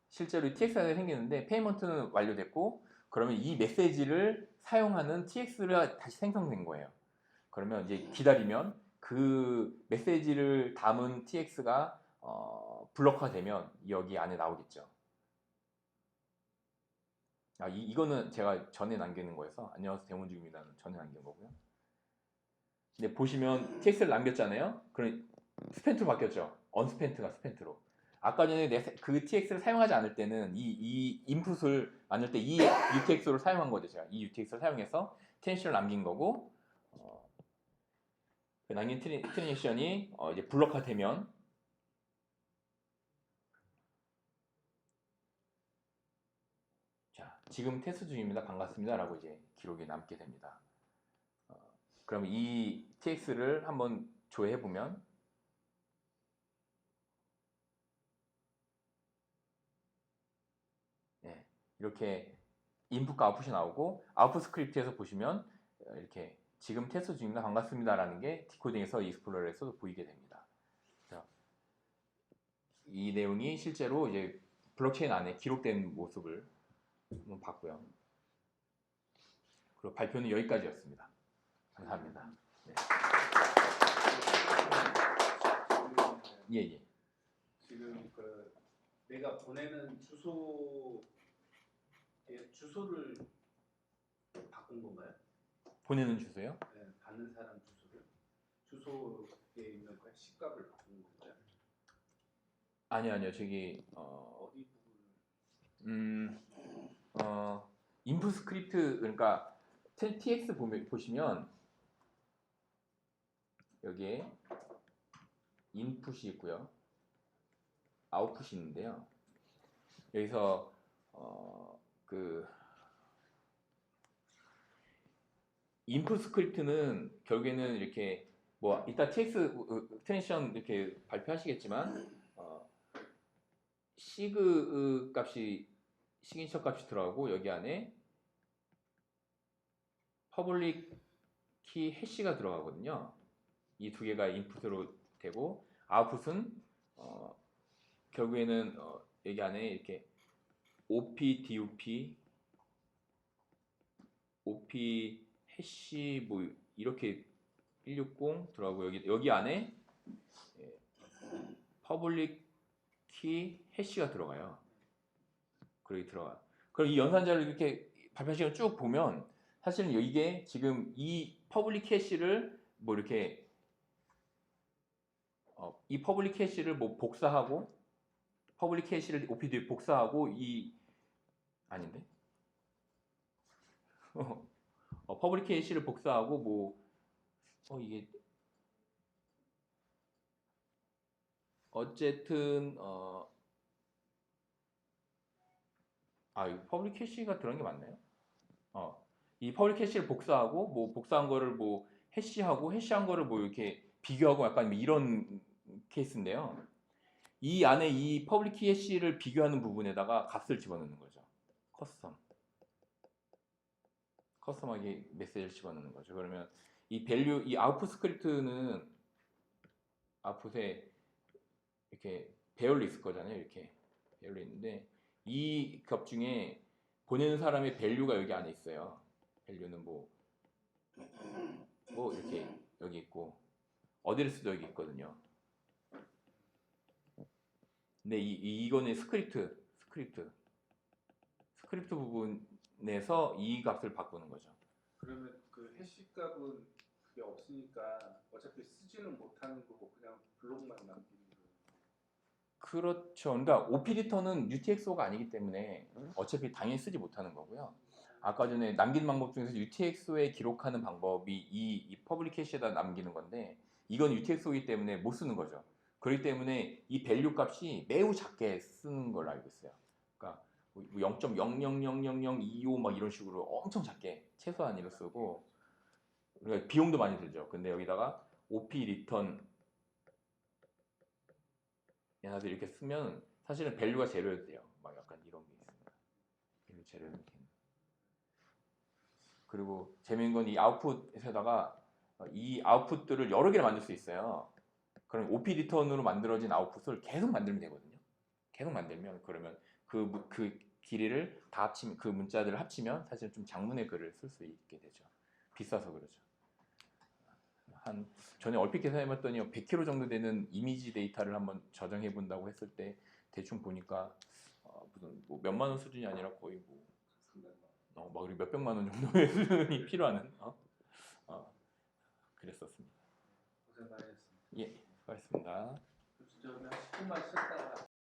Speaker 1: 실제로 TX가 생기는데 페이먼트는 완료됐고 그러면 이 메시지를 사용하는 TX가 다시 생성된 거예요. 그러면 이제 기다리면 그 메시지를 담은 TX가 블록화되면 여기 안에 나오겠죠. 이거는 제가 전에 남기는 거여서 안녕하세요 대문 중입니다는 전에 남긴 거고요. 근데 보시면 TX를 남겼잖아요. 그럼 스펜트로 바뀌었죠. 언스펜트가 스펜트로. 아까 전에 그 TX를 사용하지 않을 때는 이 인풋을 만들 때 이 UTX를 사용한 거죠. 제가 이 UTX를 사용해서 트랜지션을 남긴 거고 남긴 트랜지션이 이제 블록화되면 자 지금 테스트 중입니다. 반갑습니다. 라고 이제 기록이 남게 됩니다. 그럼 이 TX를 한번 조회해 보면 네, 이렇게 인풋과 아웃풋이 나오고 아웃풋 스크립트에서 보시면 이렇게 지금 테스트 중입니다. 반갑습니다. 라는 게 디코딩에서 익스플로러에서도 보이게 됩니다. 이 내용이 실제로 이제 블록체인 안에 기록된 모습을 한번 봤고요. 그리고 발표는 여기까지였습니다. 감사합니다. 네. 예.
Speaker 4: 지금 그 내가 보내는 주소를 바꾼 건가요?
Speaker 1: 보내는 주소요?
Speaker 4: 네, 받는 사람 주소에 있는 그 시값을 바꾼 건가요?
Speaker 1: 아니요. 저기
Speaker 4: 어디 부분을?
Speaker 1: 인풋 스크립트 그러니까 TX 보시면 여기에 인풋이 있고요. 아웃풋이 있는데요. 여기서 그 인풋 스크립트는 결국에는 이렇게 뭐 이따 TX 트랜지션 이렇게 발표하시겠지만 시그 값이 시그니처 값이 들어가고 여기 안에 퍼블릭 키 해시가 들어가거든요. 이 두 개가 인풋으로 되고 아웃풋은 결국에는 여기 안에 이렇게 OP, DOP, OP 해시 뭐 이렇게 160 들어가고 여기 안에 퍼블릭 키 해시가 들어가요. 그러기 들어가. 그럼 이 연산자를 이렇게 발표식을 쭉 보면 사실은 이게 지금 이 퍼블릭 해시를 뭐 이렇게 이 퍼블릭 캐시를 뭐 복사하고 퍼블릭 캐시를 OPD에 복사하고 아닌데 퍼블릭 캐시를 복사하고 뭐 이게 어쨌든 이거 퍼블릭 캐시가 들어간 게 맞나요? 이 퍼블릭 캐시를 복사하고 뭐 복사한 거를 뭐 해시한 거를 뭐 이렇게 비교하고 약간 이런 케이스인데요. 이 안에 이 퍼블릭 키 해시를 비교하는 부분에다가 값을 집어넣는 거죠. 커스텀하게 메시지를 집어넣는 거죠. 그러면 이 밸류, 이 아웃풋 스크립트는 아웃풋에 이렇게 배열로 있을 거잖아요. 이렇게 배열로 있는데 이 값 중에 보내는 사람의 밸류가 여기 안에 있어요. 밸류는 뭐 이렇게 여기 있고 어드레스도 여기 있거든요. 근데 이거는 스크립트 부분에서 이 값을 바꾸는 거죠.
Speaker 4: 그러면 그 해시 값은 그게 없으니까 어차피 쓰지는 못하는 거고 그냥 블록만 남기는 거예요.
Speaker 1: 그렇죠. 그러니까 OP리턴은 UTXO가 아니기 때문에 어차피 당연히 쓰지 못하는 거고요. 아까 전에 남긴 방법 중에서 UTXO에 기록하는 방법이 이 퍼블릭 해시에다 남기는 건데 이건 UTXO이기 때문에 못 쓰는 거죠. 그렇기 때문에 이 밸류 값이 매우 작게 쓰는 걸로 알고 있어요. 그러니까 0.000025 막 이런 식으로 엄청 작게 최소한으로 쓰고 그러니까 비용도 많이 들죠. 근데 여기다가 OP 리턴 얘네들 이렇게 쓰면 사실은 밸류가 제로여도 돼요. 막 약간 이런 게 있습니다. 밸류 제로 느낌. 그리고 재미있는 건 이 아웃풋에다가 이 아웃풋들을 여러 개를 만들 수 있어요. 그럼 OP 리턴으로 만들어진 아웃풋을 계속 만들면 되거든요. 계속 만들면 그러면 그 길이를 다 합치면 그 문자들을 합치면 사실 좀 장문의 글을 쓸 수 있게 되죠. 비싸서 그러죠. 전에 얼핏 계산해봤더니 100kg 정도 되는 이미지 데이터를 한번 저장해 본다고 했을 때 대충 보니까 무슨 뭐 몇만 원 수준이 아니라 거의 막 몇백만 원 정도의 수준이 필요한 그랬었습니다.
Speaker 4: 고생 많이 했습니다.
Speaker 1: 예, 수고하셨습니다.
Speaker 4: 진짜 그냥 10분만 쉬었다가